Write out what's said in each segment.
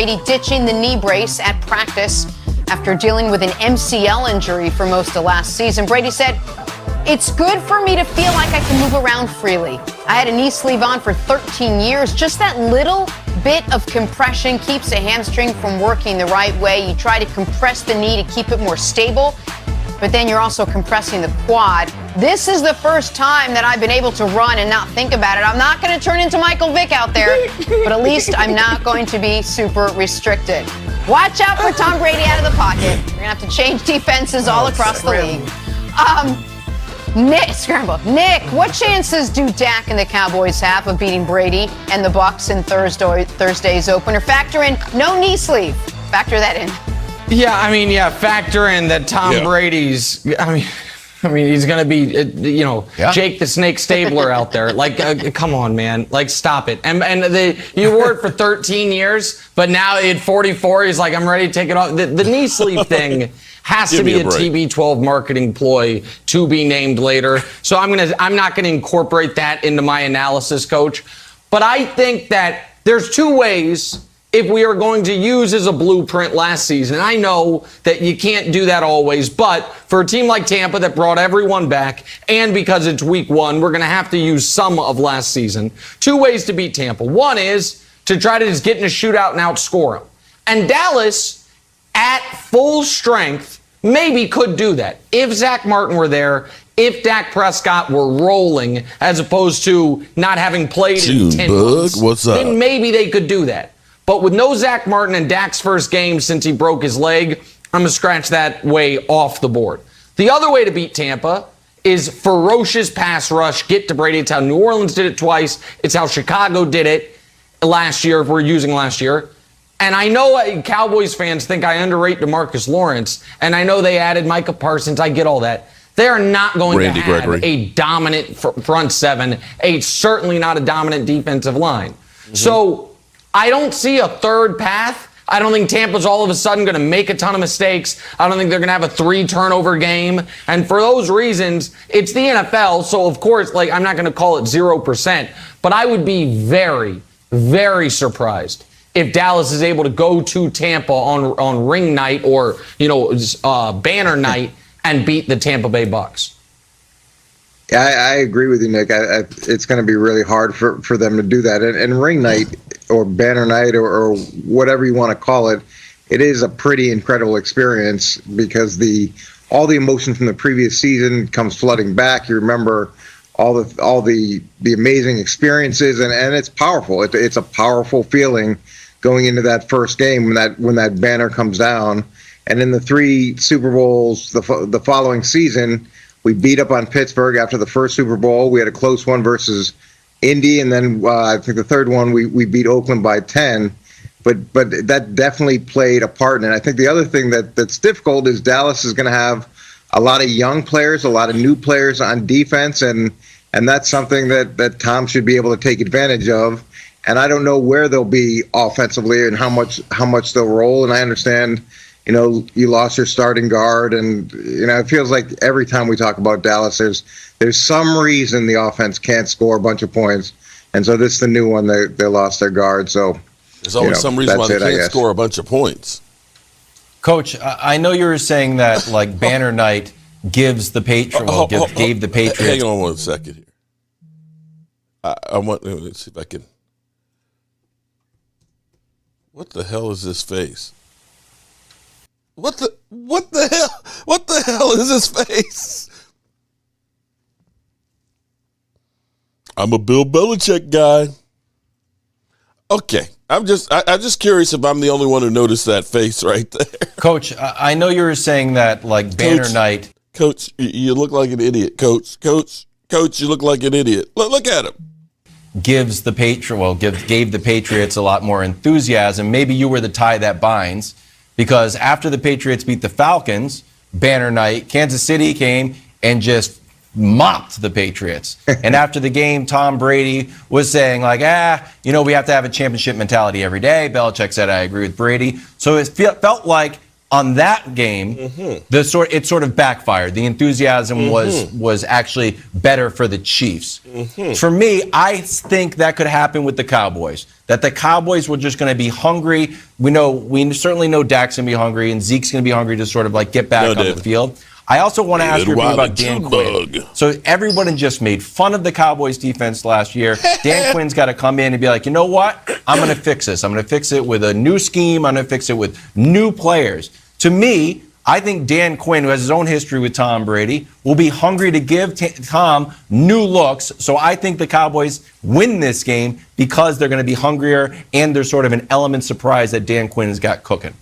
Brady ditching the knee brace at practice after dealing with an MCL injury for most of last season. Brady said, "It's good for me to feel like I can move around freely. I had a knee sleeve on for 13 years. Just that little bit of compression keeps a hamstring from working the right way. You try to compress the knee to keep it more stable, but then you're also compressing the quad. This is the first time that I've been able to run and not think about it. I'm not going to turn into Michael Vick out there, but at least I'm not going to be super restricted." Watch out for Tom Brady out of the pocket. We're going to have to change defenses all across the league. Nick, what chances do Dak and the Cowboys have of beating Brady and the Bucs in Thursday's opener? Factor in no knee sleeve. Factor that in. Factor in that Tom Brady's. I mean, he's going to be, Jake the Snake Stabler out there. Come on, man. Stop it. And you wore it for 13 years, but now at 44, he's like, I'm ready to take it off. The knee sleeve thing has to be a TB12 marketing ploy to be named later. So I'm not going to incorporate that into my analysis, Coach. But I think that there's two ways if we are going to use as a blueprint last season. I know that you can't do that always, but for a team like Tampa that brought everyone back, and because it's week one, we're going to have to use some of last season. Two ways to beat Tampa. One is to try to just get in a shootout and outscore them. And Dallas, at full strength, maybe could do that. If Zach Martin were there, if Dak Prescott were rolling, as opposed to not having played in 10 months, then maybe they could do that. But with no Zach Martin in Dak's first game since he broke his leg, I'm going to scratch that way off the board. The other way to beat Tampa is ferocious pass rush, get to Brady. It's how New Orleans did it twice. It's how Chicago did it last year, if we're using last year. And I know Cowboys fans think I underrate DeMarcus Lawrence, and I know they added Micah Parsons. I get all that. They are not going to have a dominant front seven, certainly not a dominant defensive line. So I don't see a third path. I don't think Tampa's all of a sudden going to make a ton of mistakes. I don't think they're going to have a 3-turnover game. And for those reasons, it's the NFL. So, of course, I'm not going to call it 0%. But I would be very, very surprised if Dallas is able to go to Tampa on ring night or, banner night and beat the Tampa Bay Bucs. Yeah, I agree with you, Nick. It's going to be really hard for them to do that. And ring night or banner night or whatever you want to call it, it is a pretty incredible experience because all the emotion from the previous season comes flooding back. You remember all the amazing experiences, and it's powerful. It's a powerful feeling going into that first game when that banner comes down. And in the 3 Super Bowls the following season, we beat up on Pittsburgh after the first Super Bowl. We had a close one versus Indy, and then I think the third one we beat Oakland by 10. But that definitely played a part. And I think the other thing that's difficult is Dallas is going to have a lot of young players, a lot of new players on defense, and that's something that Tom should be able to take advantage of. And I don't know where they'll be offensively and how much they'll roll. And I understand, you lost your starting guard, and it feels like every time we talk about Dallas, there's some reason the offense can't score a bunch of points, and so this is the new one. They lost their guard, so there's always some reason why they can't score a bunch of points. Coach, I know you were saying that banner night gives the Patriots gave the Patriots. Hang on 1 second here. Let's see if I can. What the hell is this face? What the hell is this face? I'm a Bill Belichick guy. Okay, I'm just curious if I'm the only one who noticed that face right there. Coach, I know you were saying that banner night. Coach, you look like an idiot. Coach, you look like an idiot. Look at him. Gave the Patriots a lot more enthusiasm. Maybe you were the tie that binds, because after the Patriots beat the Falcons, banner night, Kansas City came and just mopped the Patriots. And after the game, Tom Brady was saying we have to have a championship mentality every day. Belichick said, I agree with Brady. So it felt like on that game, it sort of backfired. The enthusiasm was actually better for the Chiefs. For me, I think that could happen with the Cowboys. That the Cowboys were just going to be hungry. We certainly know Dak's going to be hungry, and Zeke's going to be hungry to sort of like get back on the field. I also want to ask you about Dan Quinn. So everyone just made fun of the Cowboys defense last year. Dan Quinn's got to come in and be like, you know what? I'm going to fix this. I'm going to fix it with a new scheme. I'm going to fix it with new players. To me, I think Dan Quinn, who has his own history with Tom Brady, will be hungry to give Tom new looks. So I think the Cowboys win this game because they're going to be hungrier and there's sort of an element surprise that Dan Quinn has got cooking.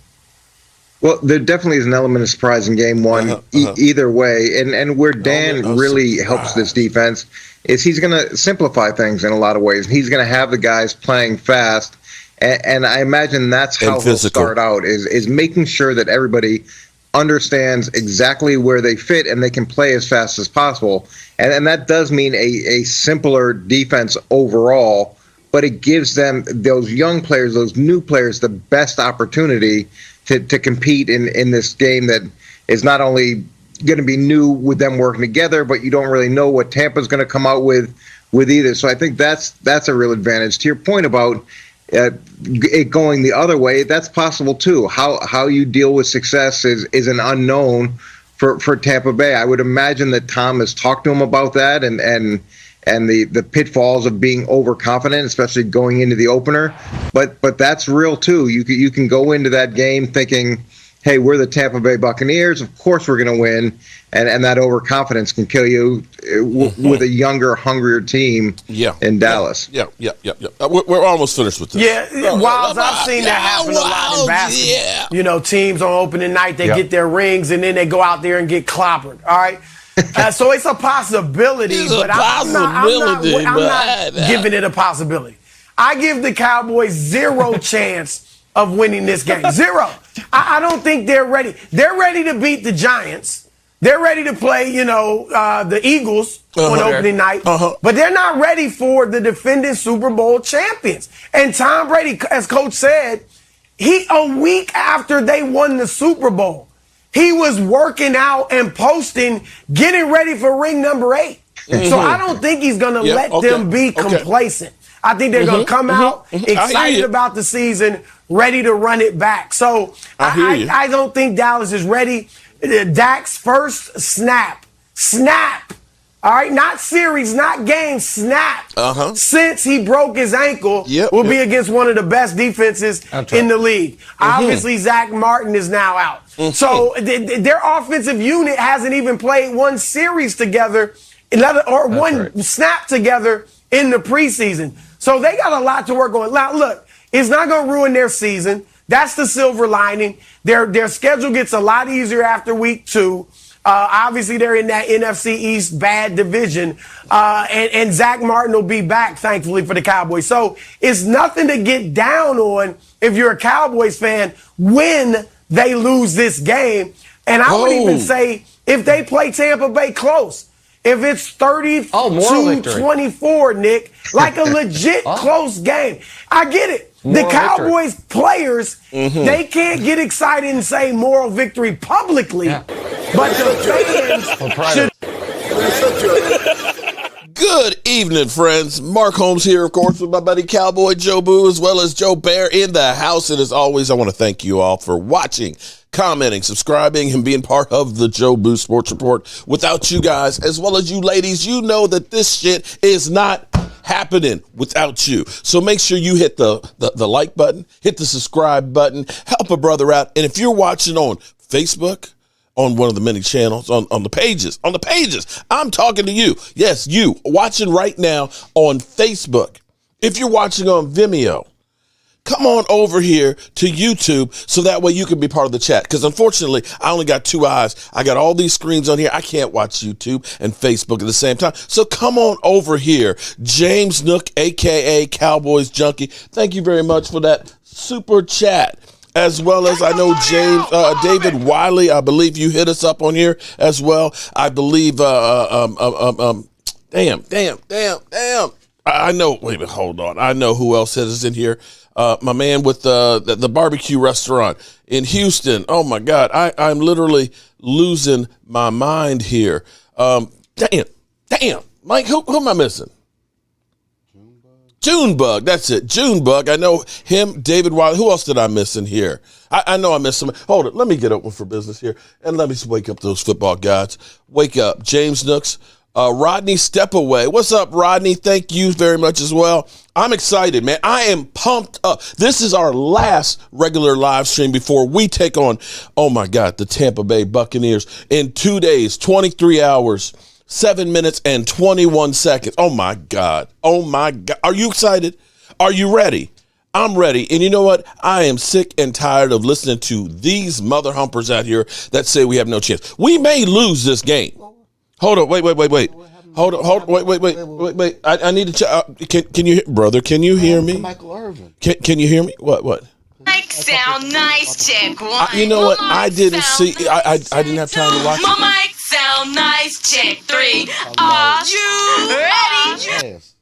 Well, there definitely is an element of surprise in game one, either way. And where Dan really helps this defense is he's going to simplify things in a lot of ways. He's going to have the guys playing fast. And I imagine that's how he'll start out, is making sure that everybody understands exactly where they fit and they can play as fast as possible. And that does mean a simpler defense overall, but it gives them, those young players, those new players, the best opportunity to compete in this game that is not only going to be new with them working together, but you don't really know what Tampa's going to come out with either. So I think that's a real advantage. To your point about it going the other way, that's possible too. How you deal with success is an unknown for Tampa Bay. I would imagine that Tom has talked to him about that and the pitfalls of being overconfident, especially going into the opener. But that's real too. You can go into that game thinking, hey, we're the Tampa Bay Buccaneers. Of course we're going to win. And that overconfidence can kill you with a younger, hungrier team in Dallas. Yeah. We're almost finished with this. Yeah, Wiles, I've seen that happen a lot in basketball. Yeah. You know, teams on opening night, they get their rings, and then they go out there and get clobbered, all right? So it's a possibility, but I'm not giving it a possibility. I give the Cowboys zero chance of winning this game. Zero. I don't think they're ready. They're ready to beat the Giants. They're ready to play, the Eagles on opening night. But they're not ready for the defending Super Bowl champions. And Tom Brady, as Coach said, a week after they won the Super Bowl, he was working out and posting, getting ready for ring number 8. So I don't think he's going to let them be complacent. I think they're going to come out excited about the season, ready to run it back. So I don't think Dallas is ready. Dak's first snap, all right, not series, not game, snap, since he broke his ankle will be against one of the best defenses in the league. Obviously, Zach Martin is now out. So their offensive unit hasn't even played one series together or one snap together in the preseason. So they got a lot to work on. Now, look, it's not going to ruin their season. That's the silver lining. Their schedule gets a lot easier after week 2. Obviously, they're in that NFC East bad division. And Zach Martin will be back, thankfully, for the Cowboys. So it's nothing to get down on if you're a Cowboys fan when they lose this game. And I would even say if they play Tampa Bay close, if it's 32-24, Nick, like a legit close game. I get it. The Cowboys players, they can't get excited and say moral victory publicly, but the fans should. Good evening, friends. Mark Holmes here, of course, with my buddy Cowboy Jobu, as well as Joe Bear in the house. And as always, I want to thank you all for watching, commenting, subscribing, and being part of the Jobu Sports Report. Without you guys, as well as you ladies, you know that this shit is not happening without you. So make sure you hit the like button, hit the subscribe button, help a brother out. And if you're watching on Facebook, on one of the many channels, on the pages, I'm talking to you. Yes, you watching right now on Facebook. If you're watching on Vimeo, come on over here to YouTube so that way you can be part of the chat. Because unfortunately, I only got 2 eyes. I got all these screens on here. I can't watch YouTube and Facebook at the same time. So come on over here. James Nook, a.k.a. Cowboys Junkie. Thank you very much for that super chat. As well as I know David Wiley, I believe you hit us up on here as well. I believe, damn. I know. Wait a minute. Hold on. I know who else is in here. My man with the barbecue restaurant in Houston. Oh my God. I'm literally losing my mind here. Damn. Mike, who am I missing? Junebug. That's it. Junebug. I know him, David Wiley. Who else did I miss in here? I know I missed some. Hold it. Let me get open for business here. And let me wake up those football gods. Wake up. James Nooks. Rodney Stepaway. What's up, Rodney? Thank you very much as well. I'm excited, man. I am pumped up. This is our last regular live stream before we take on, oh my God, the Tampa Bay Buccaneers in 2 days, 23 hours, 7 minutes, and 21 seconds. Oh my God. Oh my God. Are you excited? Are you ready? I'm ready. And you know what? I am sick and tired of listening to these mother humpers out here that say we have no chance. We may lose this game. Hold on, wait. Hold on, wait. I need to check. Can you, brother? Can you hear me? Michael Irvin. Can you hear me? What? Mike sound nice, check one. You know what? I didn't see. I didn't have time to watch. My mic sound nice, check 3. Are you ready? Yes.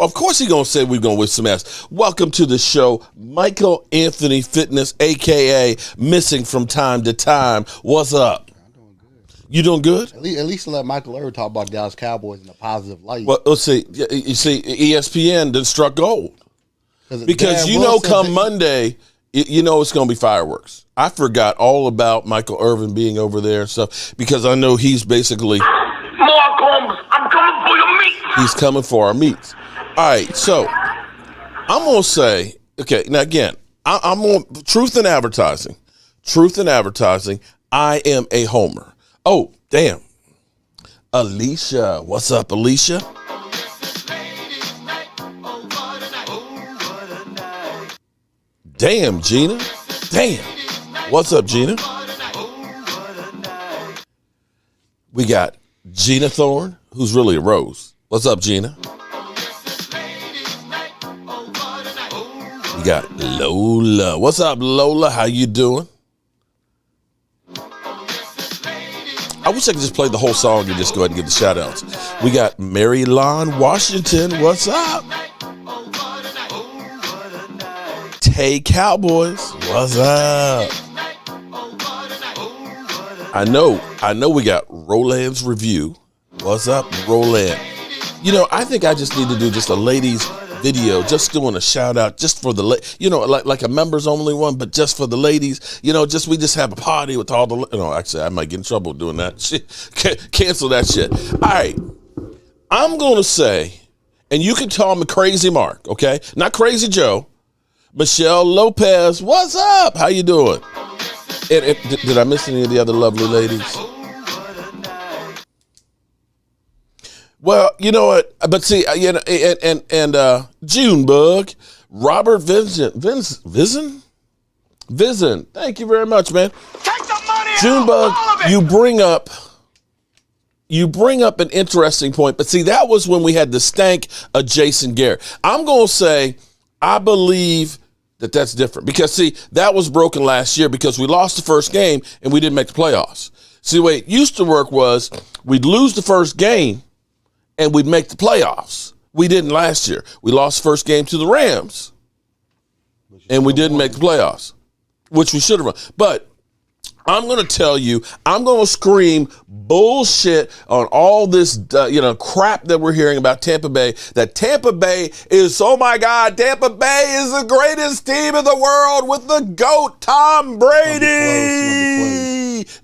Of course he's gonna say we're gonna whip some ass. Welcome to the show, Michael Anthony Fitness, aka Missing from Time to Time. What's up? You doing good? At least let Michael Irvin talk about Dallas Cowboys in a positive light. Well, let's see. You see, ESPN done struck gold. Because come Monday, you know it's going to be fireworks. I forgot all about Michael Irvin being over there and stuff because I know he's basically... Mark Holmes, I'm coming for your meat. He's coming for our meats. All right, so I'm going to say, okay, now again, I'm on truth in advertising. I am a homer. Oh, damn. Alicia. What's up, Alicia? Damn, Gina. Damn. What's up, Gina? We got Gina Thorne, who's really a rose. What's up, Gina? We got Lola. What's up, Lola? How you doing? I wish I could just play the whole song and just go ahead and give the shout outs. We got Mary Lon Washington. What's up? Tay Cowboys. What's up? I know we got Roland's Review. What's up, Roland? You know, I think I just need to do just a ladies video, just doing a shout out just for the, like a members only one, but just for the ladies, we just have a party with all the, actually I might get in trouble doing that shit. Cancel that shit. All right. I'm going to say, and you can call me Crazy Mark, okay? Not Crazy Joe. Michelle Lopez, what's up? How you doing? And did I miss any of the other lovely ladies? Well, you know what? But see, Junebug, Robert Vizen. Thank you very much, man. Take the money. Junebug, all of it. you bring up an interesting point. But see, that was when we had the stank of Jason Garrett. I'm gonna say I believe that that's different because see, that was broken last year because we lost the first game and we didn't make the playoffs. See, the way it used to work was we'd lose the first game and we'd make the playoffs. We didn't last year. We lost the first game to the Rams, and we didn't make the playoffs, which we should have won. But I'm going to tell you, I'm going to scream bullshit on all this, crap that we're hearing about Tampa Bay, that Tampa Bay is, oh my God, Tampa Bay is the greatest team in the world with the GOAT, Tom Brady,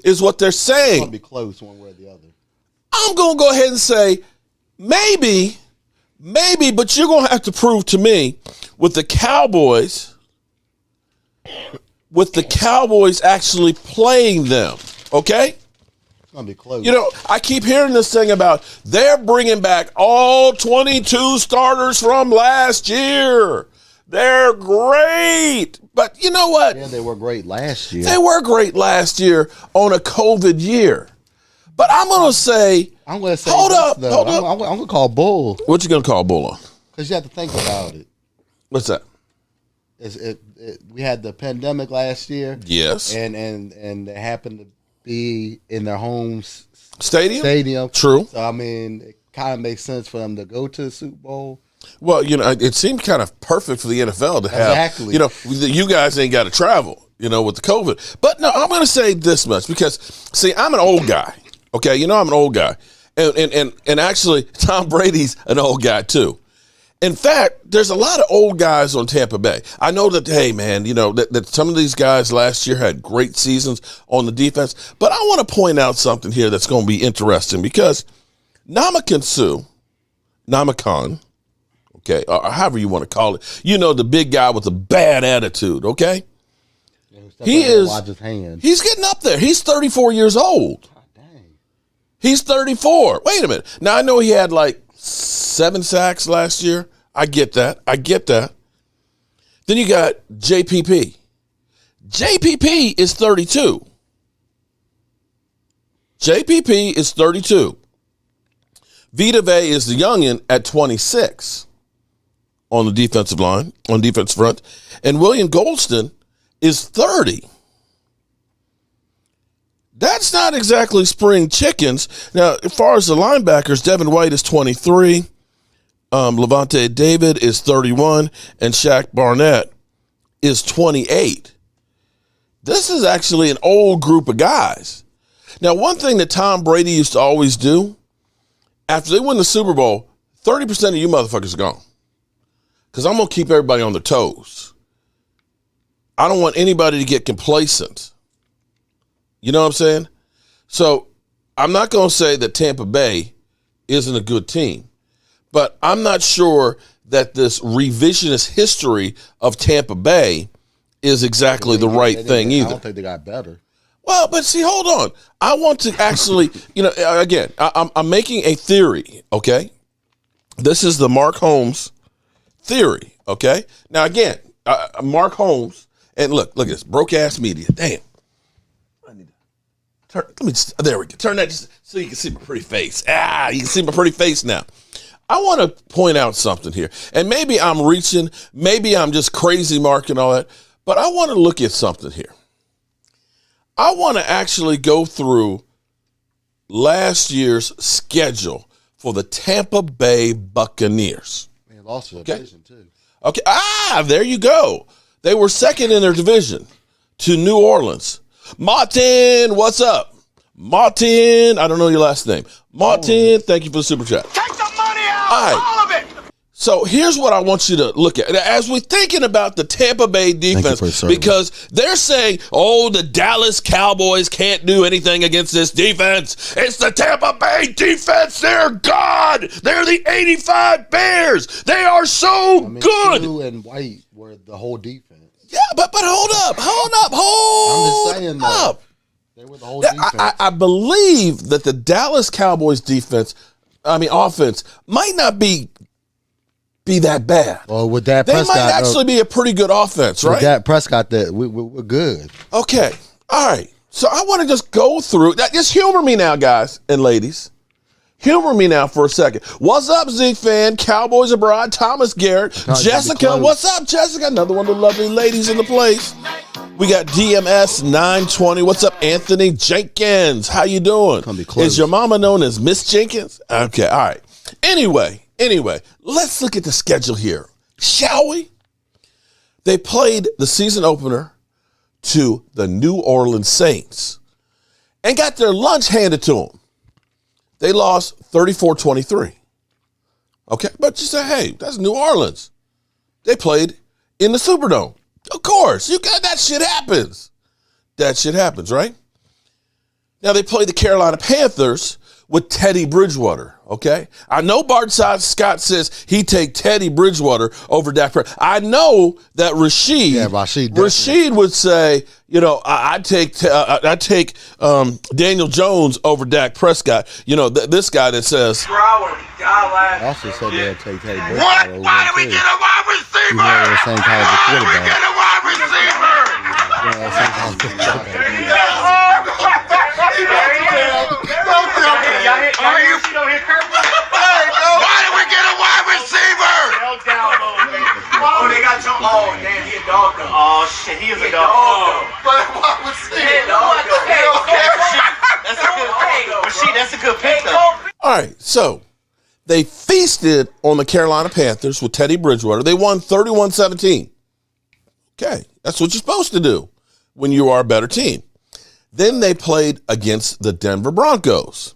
is what they're saying. It's going to be close one way or the other. I'm going to go ahead and say, maybe, but you're going to have to prove to me with the Cowboys actually playing them, okay? It's going to be close. I keep hearing this thing about they're bringing back all 22 starters from last year. They're great. But you know what? Yeah, they were great last year. They were great last year on a COVID year. But I'm going to say, hold up. I'm going to call bull. What you going to call bull on? Because you have to think about it. What's that? We had the pandemic last year. Yes. And they happened to be in their home stadium. Stadium. True. So, I mean, it kind of makes sense for them to go to the Super Bowl. Well, it seemed kind of perfect for the NFL to have, Exactly. you guys ain't got to travel, with the COVID. But no, I'm going to say this much because, see, I'm an old guy. Okay, I'm an old guy. And actually, Tom Brady's an old guy too. In fact, there's a lot of old guys on Tampa Bay. I know that, hey, man, that some of these guys last year had great seasons on the defense. But I want to point out something here that's going to be interesting because Namakhan, okay, or however you want to call it, the big guy with the bad attitude, okay? He's getting up there. He's 34 years old. God dang. He's 34. Wait a minute. Now, I know he had like 7 sacks last year. I get that. Then you got JPP. JPP is 32. JPP is 32. Vita Vea is the youngin at 26 on the defensive line, on defense front. And William Goldston is 30. That's not exactly spring chickens. Now, as far as the linebackers, Devin White is 23. Levante David is 31. And Shaq Barnett is 28. This is actually an old group of guys. Now, one thing that Tom Brady used to always do, after they win the Super Bowl, 30% of you motherfuckers are gone. Because I'm going to keep everybody on their toes. I don't want anybody to get complacent. You know what I'm saying? So I'm not going to say that Tampa Bay isn't a good team. But I'm not sure that this revisionist history of Tampa Bay is exactly the right thing either. I don't think they got better. Well, but see, hold on. I want to actually, again, I'm making a theory, okay? This is the Mark Holmes theory, okay? Now, again, Mark Holmes, and look at this, broke-ass media. Damn. I need to turn, there we go. Turn that just so you can see my pretty face. You can see my pretty face now. I want to point out something here, and maybe I'm reaching, maybe I'm just crazy, Mark, and all that, but I want to look at something here. I want to actually go through last year's schedule for the Tampa Bay Buccaneers. They lost a division, too. Okay, there you go. They were second in their division to New Orleans. Martin, what's up? Martin, I don't know your last name. Martin, thank you for the super chat. Take the money out, all of it. So here's what I want you to look at. As we're thinking about the Tampa Bay defense, because they're saying, the Dallas Cowboys can't do anything against this defense. It's the Tampa Bay defense. They're God. They're the 85 Bears. They are so good. Blue and white were the whole defense. Yeah, but hold up. I'm just saying that. They were the whole defense. I believe that the Dallas Cowboys offense might not be that bad. Well, with Dak Prescott, they might actually be a pretty good offense, right? With Dak Prescott, we're good. Okay, all right. So I want to just go through that. Just humor me now, guys and ladies. Humor me now for a second. What's up, Zeke fan? Cowboys abroad. Thomas Garrett, Jessica. What's up, Jessica? Another one of the lovely ladies in the place. We got DMS 920. What's up, Anthony Jenkins? How you doing? Is your mama known as Miss Jenkins? Okay, all right. Anyway, let's look at the schedule here, shall we? They played the season opener to the New Orleans Saints and got their lunch handed to them. They lost 34-23. Okay, but you say, hey, that's New Orleans. They played in the Superdome. Of course, that shit happens. That shit happens, right? Now they played the Carolina Panthers with Teddy Bridgewater, okay? I know Bart Scott says he'd take Teddy Bridgewater over Dak Prescott. I know that Rashid would say, I'd take Daniel Jones over Dak Prescott. This guy that says. I also said they'd take Teddy Bridgewater over Why do we get a wide receiver? Why do we get a wide receiver? Why did we get a wide receiver? Oh, they got John. Oh, damn, he a dog though. Oh, shit, he is a dog. But wide receiver. That's a good pick though. That's a good pick though. All right, so They feasted on the Carolina Panthers with Teddy Bridgewater. They won 31-17. Okay, that's what you're supposed to do when you are a better team. Then they played against the Denver Broncos,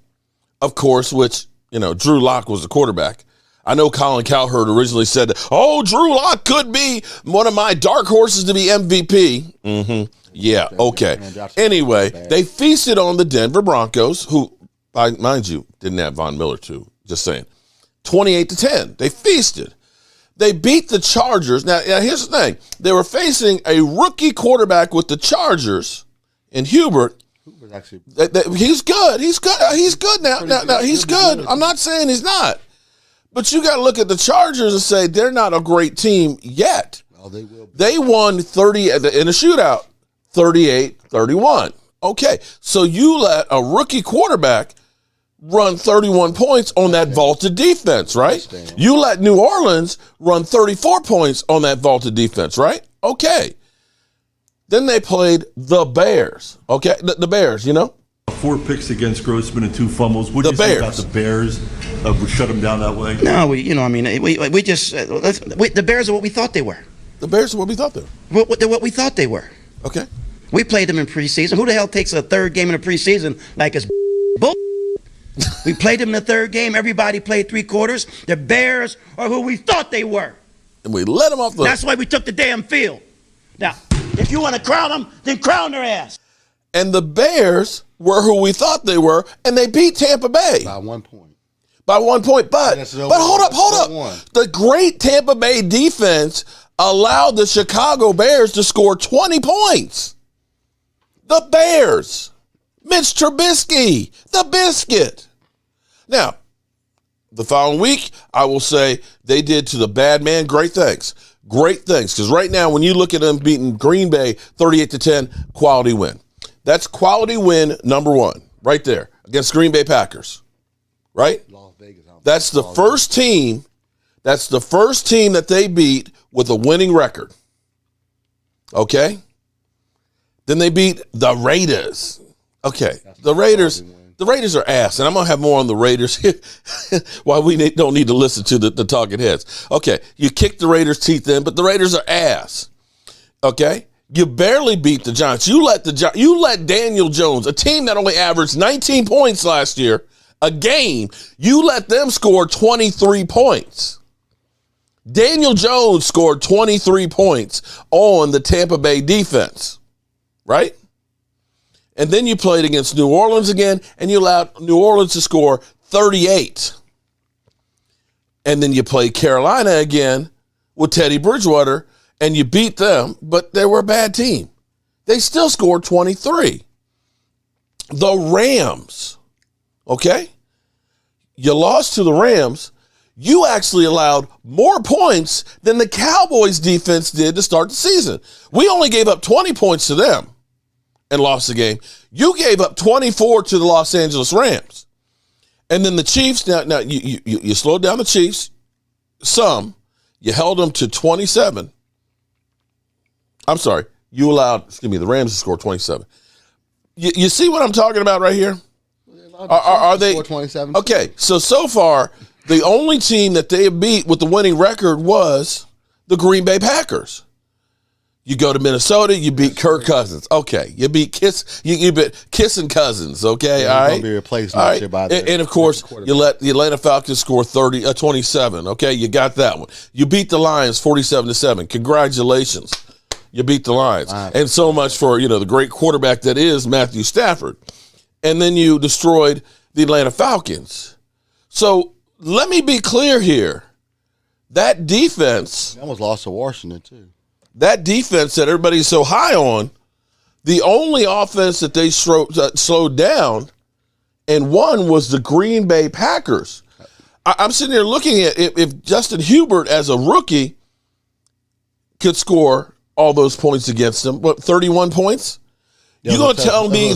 of course, which, Drew Lock was the quarterback. I know Colin Cowherd originally said, Drew Lock could be one of my dark horses to be MVP. Mm-hmm. Yeah, okay. Anyway, they feasted on the Denver Broncos, who, mind you, didn't have Von Miller too. Just saying. 28-10. They feasted. They beat the Chargers. Now, here's the thing. They were facing a rookie quarterback with the Chargers in Hubert. Actually, he's good. He's good now. Now he's good. I'm not saying he's not. But you got to look at the Chargers and say they're not a great team yet. Oh, they will be. They won 30 in a shootout, 38-31. Okay, so you let a rookie quarterback run 31 points on that vaulted defense, right? You let New Orleans run 34 points on that vaulted defense, right? Okay. Then they played the Bears. Okay, the Bears, 4 picks against Grossman and 2 fumbles. What do you say about the Bears? Would shut them down that way? No, we just the Bears are what we thought they were. The Bears are what we thought they were. They're what we thought they were. Okay. We played them in preseason. Who the hell takes a third game in the preseason like it's bull? We played them in the third game. Everybody played 3 quarters. The Bears are who we thought they were. And we let them off the... That's why we took the damn field. Now, if you want to crown them, then crown their ass. And the Bears were who we thought they were, and they beat Tampa Bay. By 1 point. But hold up. The great Tampa Bay defense allowed the Chicago Bears to score 20 points. The Bears. Mitch Trubisky. The Biscuit. Now, the following week, I will say they did to the bad man great things. Great things. Because right now, when you look at them beating Green Bay 38-10, quality win. That's quality win number 1 right there against Green Bay Packers. Right? That's the first team. That's the first team that they beat with a winning record. Okay? Then they beat the Raiders. Okay. The Raiders are ass, and I'm going to have more on the Raiders why we don't need to listen to the talking heads. Okay. You kicked the Raiders' teeth in, but the Raiders are ass. Okay? You barely beat the Giants. You let Daniel Jones, a team that only averaged 19 points last year, a game, you let them score 23 points. Daniel Jones scored 23 points on the Tampa Bay defense, right? And then you played against New Orleans again, and you allowed New Orleans to score 38. And then you played Carolina again with Teddy Bridgewater, and you beat them, but they were a bad team. They still scored 23. The Rams, okay? You lost to the Rams. You actually allowed more points than the Cowboys defense did to start the season. We only gave up 20 points to them and lost the game. You gave up 24 to the Los Angeles Rams. And then the Chiefs, now you slowed down the Chiefs some. You held them to 27. I'm sorry. You allowed, the Rams to score 27. You see what I'm talking about right here? Are they 27? Okay, so far, the only team that they beat with the winning record was the Green Bay Packers. You go to Minnesota, you beat Kirk Cousins. Okay, you beat you beat Kissing Cousins. Okay, all right. Be replaced next year by and of course, you let the Atlanta Falcons score 27. Okay, you got that one. You beat the Lions 47-7. Congratulations, you beat the Lions, and so much for the great quarterback that is Matthew Stafford. And then you destroyed the Atlanta Falcons. So let me be clear here. That defense... They almost lost to Washington, too. That defense that everybody's so high on, the only offense that they slowed down and won was the Green Bay Packers. I'm sitting here looking at if Justin Hubert, as a rookie, could score all those points against them. 31 points? You're going to tell me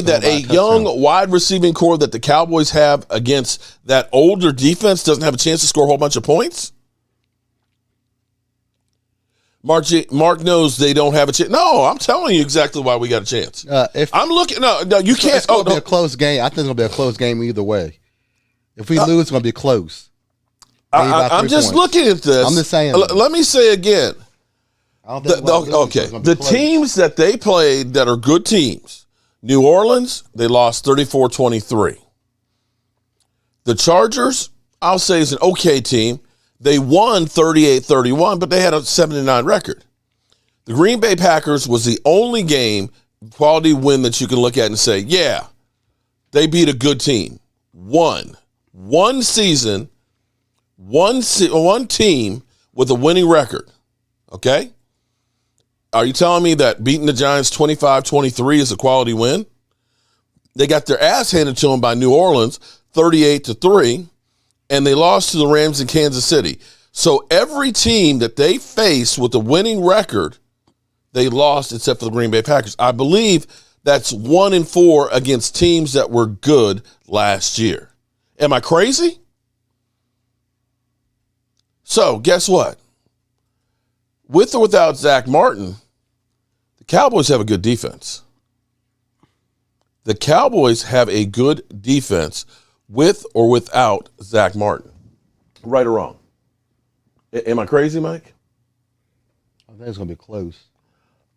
that a young wide receiving core that the Cowboys have against that older defense doesn't have a chance to score a whole bunch of points? Mark knows they don't have a chance. No, I'm telling you exactly why we got a chance. You can't. It's going to be a close game. I think it'll be a close game either way. If we lose, it's going to be close. I'm just looking at this. I'm just saying. Let me say again. The teams that they played that are good teams, New Orleans, they lost 34-23. The Chargers, I'll say, is an okay team. They won 38-31, but they had a 79 record. The Green Bay Packers was the only game, quality win that you can look at and say, yeah, they beat a good team. One season, one team with a winning record. Okay? Are you telling me that beating the Giants 25-23 is a quality win? They got their ass handed to them by New Orleans 38-3, and they lost to the Rams in Kansas City. So every team that they faced with a winning record, they lost except for the Green Bay Packers. I believe that's 1-4 against teams that were good last year. Am I crazy? So guess what? With or without Zach Martin, the Cowboys have a good defense. The Cowboys have a good defense with or without Zach Martin. Right or wrong? Am I crazy, Mike? I think it's going to be close.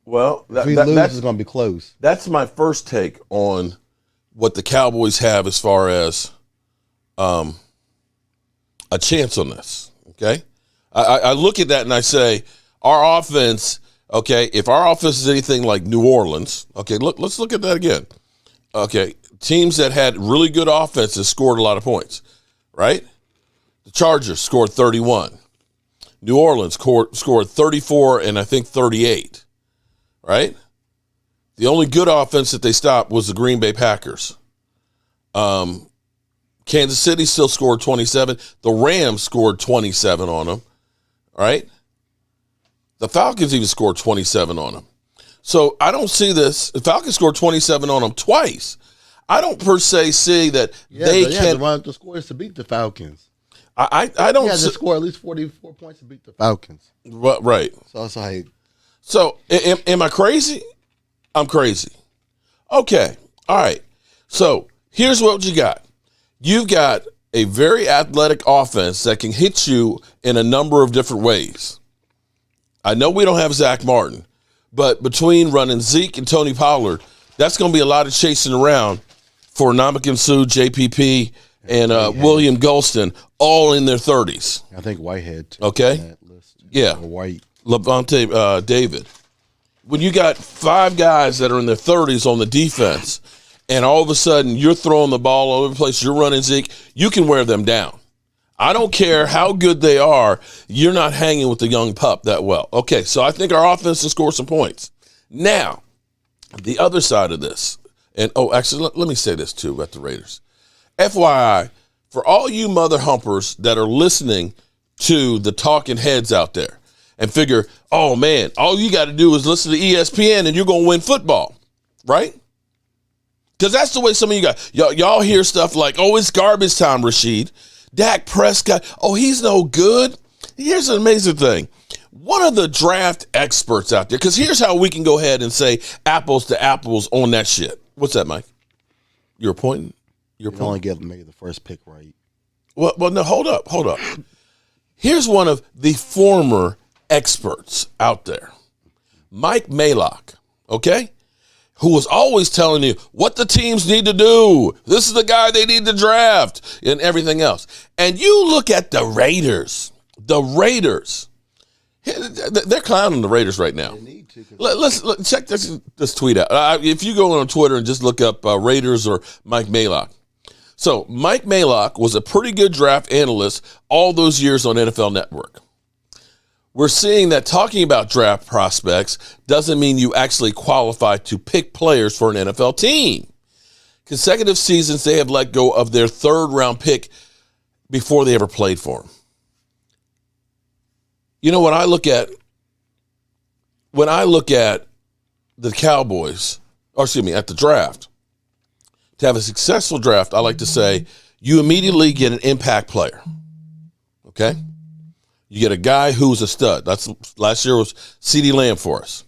Well, if we lose, it's going to be close. That's my first take on what the Cowboys have as far as a chance on this, okay? I look at that and I say, our offense, okay, if our offense is anything like New Orleans, okay, let's look at that again. Okay, teams that had really good offenses scored a lot of points, right? The Chargers scored 31. New Orleans scored 34 and I think 38, right? The only good offense that they stopped was the Green Bay Packers. Kansas City still scored 27. The Rams scored 27 on them, right? The Falcons even scored 27 on them. So I don't see this. The Falcons scored 27 on them twice. I don't per se see that they can run the scores to beat the Falcons. I don't. You have to score at least 44 points to beat the Falcons. Right. So it's like. So am I crazy? I'm crazy. Okay. All right. So here's what you got. You've got a very athletic offense that can hit you in a number of different ways. I know we don't have Zach Martin, but between running Zeke and Tony Pollard, that's going to be a lot of chasing around for Ndamukong Suh, JPP, and William Golston, all in their 30s. I think Whitehead, too. Okay. On that list. Yeah. Or White. Levante David. When you got 5 guys that are in their 30s on the defense, and all of a sudden you're throwing the ball all over the place, you're running Zeke, you can wear them down. I don't care how good they are, you're not hanging with the young pup that well. Okay, so I think our offense will score some points. Now, the other side of this, and actually, let me say this too about the Raiders. FYI, for all you mother humpers that are listening to the talking heads out there and figure, oh man, all you got to do is listen to ESPN and you're going to win football, right? Because that's the way some of you guys, y'all hear stuff like, oh, it's garbage time, Rashid. Dak Prescott, oh, he's no good. Here's an amazing thing. One of the draft experts out there, because here's how we can go ahead and say apples to apples on that shit. What's that, Mike? You're pointing? You only get maybe the first pick right. Well, no, hold up. Here's one of the former experts out there, Mike Mayock, okay? Who was always telling you what the teams need to do. This is the guy they need to draft and everything else. And you look at the Raiders. The Raiders. They're clowning the Raiders right now. Let's check this tweet out. If you go on Twitter and just look up Raiders or Mike Mayock. So Mike Mayock was a pretty good draft analyst all those years on NFL Network. We're seeing that talking about draft prospects doesn't mean you actually qualify to pick players for an NFL team. Consecutive seasons, they have let go of their 3rd round pick before they ever played for them. You know, when I look at the Cowboys, at the draft, to have a successful draft, I like to say you immediately get an impact player. Okay? You get a guy who's a stud. Last year was CeeDee Lamb for us.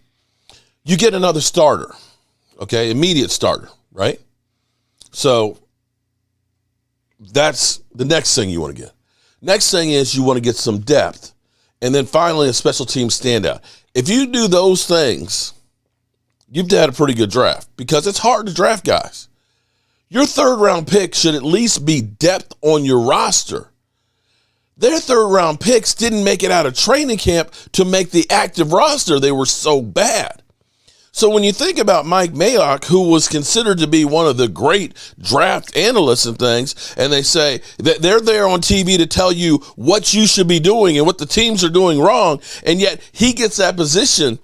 You get another starter, okay, immediate starter, right? So that's the next thing you want to get. Next thing is you want to get some depth. And then finally, a special team standout. If you do those things, you've had a pretty good draft because it's hard to draft guys. Your third-round pick should at least be depth on your roster. Their third-round picks didn't make it out of training camp to make the active roster. They were so bad. So when you think about Mike Mayock, who was considered to be one of the great draft analysts and things, and they say that they're there on TV to tell you what you should be doing and what the teams are doing wrong, and yet he gets that position,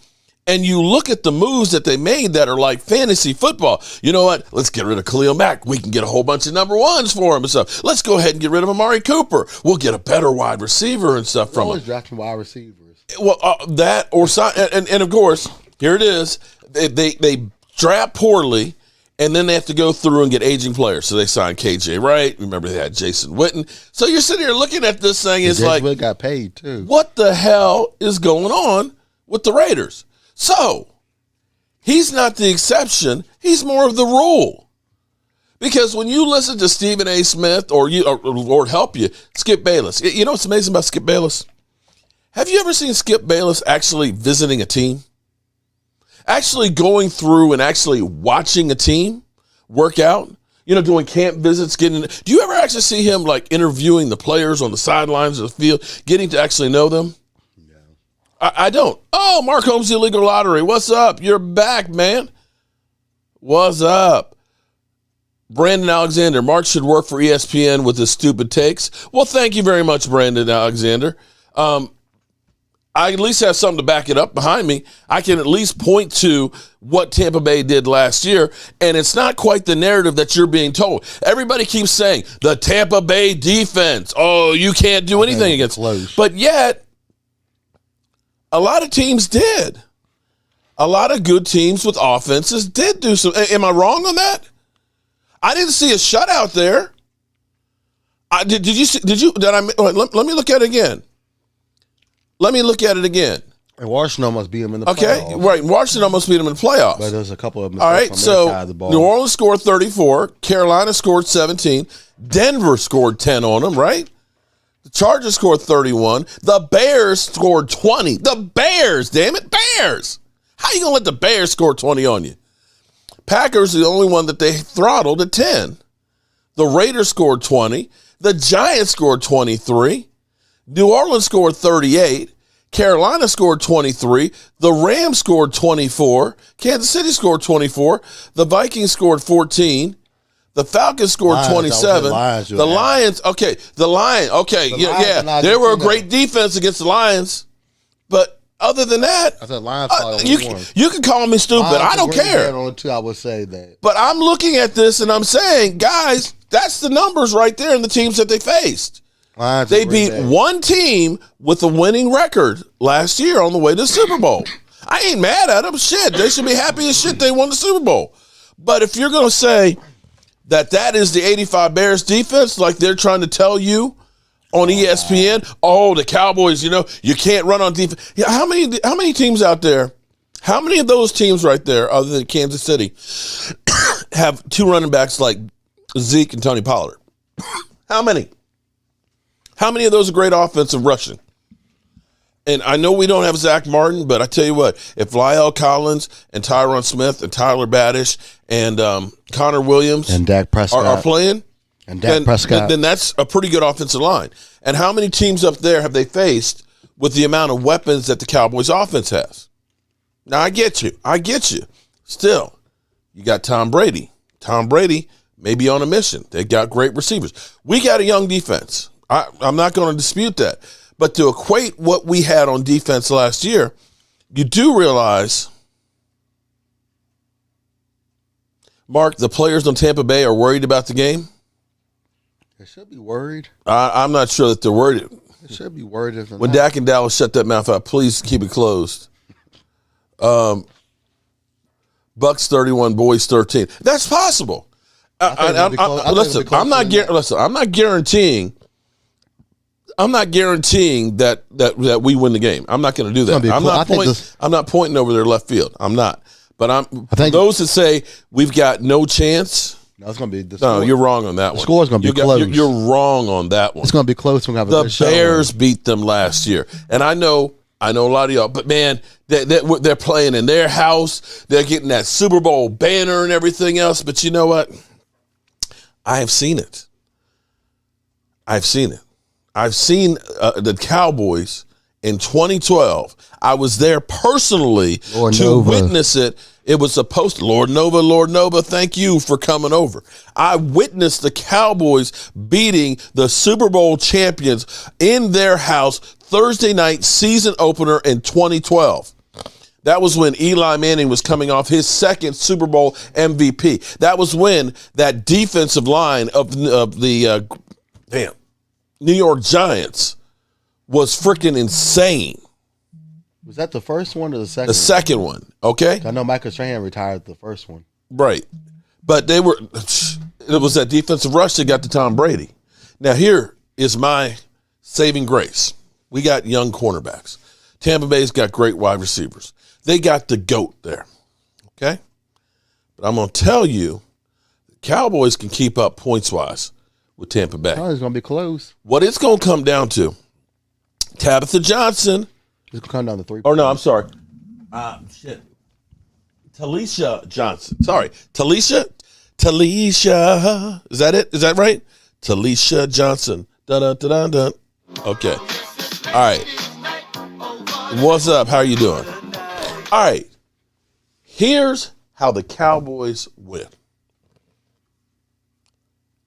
and you look at the moves that they made that are like fantasy football. You know what? Let's get rid of Khalil Mack. We can get a whole bunch of number ones for him and stuff. Let's go ahead and get rid of Amari Cooper. We'll get a better wide receiver and stuff from him. Always drafting wide receivers. Well, that or and of course, here it is. They draft poorly, and then they have to go through and get aging players. So they signed KJ Wright. Remember, they had Jason Witten. So you're sitting here looking at this thing. It's like, Witten got paid too. What the hell is going on with the Raiders? So he's not the exception. He's more of the rule. Because when you listen to Stephen A. Smith or Lord help you, Skip Bayless. You know what's amazing about Skip Bayless? Have you ever seen Skip Bayless actually visiting a team? Actually going through and actually watching a team work out, doing camp visits, do you ever actually see him like interviewing the players on the sidelines of the field, getting to actually know them? No. I don't. Oh, Mark Holmes, the Illegal Lottery. What's up? You're back, man. What's up? Brandon Alexander, Mark should work for ESPN with his stupid takes. Well, thank you very much, Brandon Alexander. I at least have something to back it up behind me. I can at least point to what Tampa Bay did last year, and it's not quite the narrative that you're being told. Everybody keeps saying, the Tampa Bay defense, oh, you can't do anything against it. But yet, a lot of teams did. A lot of good teams with offenses did do some. Am I wrong on that? I didn't see a shutout there. Let me look at it again. And Washington almost beat them in the playoffs. Okay, right. Washington almost beat them in the playoffs. But there's a couple of mistakes on their side of the ball. New Orleans scored 34. Carolina scored 17. Denver scored 10 on them, right? The Chargers scored 31. The Bears scored 20. The Bears, damn it, Bears. How you going to let the Bears score 20 on you? Packers are the only one that they throttled at 10. The Raiders scored 20. The Giants scored 23. New Orleans scored 38. Carolina scored 23. The Rams scored 24. Kansas City scored 24. The Vikings scored 14. The Falcons scored 27. The Lions, okay. They were a great defense against the Lions. But other than that, I said Lions you can call me stupid. I don't care. I would say that. But I'm looking at this and I'm saying, guys, that's the numbers right there in the teams that they faced. They beat one team with a winning record last year on the way to the Super Bowl. I ain't mad at them. Shit, they should be happy as shit they won the Super Bowl. But if you're going to say that is the 85 Bears defense, like they're trying to tell you on ESPN, the Cowboys, you can't run on defense. Yeah, how many teams out there, how many of those teams right there, other than Kansas City, have two running backs like Zeke and Tony Pollard? How many? How many of those are great offensive rushing? And I know we don't have Zach Martin, but I tell you what, if La'el Collins and Tyron Smith and Tyler Baddish and Connor Williams and Dak Prescott are playing, and Dak Prescott, then that's a pretty good offensive line. And how many teams up there have they faced with the amount of weapons that the Cowboys offense has? Now, I get you. Still, you got Tom Brady. Tom Brady may be on a mission. They got great receivers. We got a young defense. I'm not going to dispute that. But to equate what we had on defense last year, you do realize, Mark, the players on Tampa Bay are worried about the game? They should be worried. I'm not sure that they're worried. They should be worried. When Dak and Dallas shut that mouth out, please keep it closed. Bucks 31, boys 13. That's possible. Listen, I'm not guaranteeing that we win the game. I'm not going to do that. I'm not pointing over their left field. I'm not. But those that say we've got no chance, No, it's going to be No, you're wrong on that one. The score's going to be close. You're wrong on that one. It's going to be close. We're going to have a good show. The Bears beat them last year. And I know a lot of y'all, but man, they're playing in their house. They're getting that Super Bowl banner and everything else. But you know what? I have seen it. I've seen it. I've seen the Cowboys in 2012. I was there personally to witness it. It was supposed to, Lord Nova, thank you for coming over. I witnessed the Cowboys beating the Super Bowl champions in their house Thursday night season opener in 2012. That was when Eli Manning was coming off his second Super Bowl MVP. That was when that defensive line of the New York Giants was freaking insane. Was that the first one or the second? The second one, okay? I know Michael Strahan retired the first one. Right. But it was that defensive rush that got to Tom Brady. Now here is my saving grace. We got young cornerbacks. Tampa Bay's got great wide receivers. They got the GOAT there, okay? But I'm going to tell you, the Cowboys can keep up points-wise with Tampa Bay. Oh, it's going to be close. What it's going to come down to, Tabitha Johnson. It's going to come down to 3 points. Oh, no, I'm sorry. Talisha Johnson. Sorry. Talisha. Is that it? Is that right? Talisha Johnson. Dun-dun-dun-dun-dun. Okay. All right. What's up? How are you doing? All right. Here's how the Cowboys win.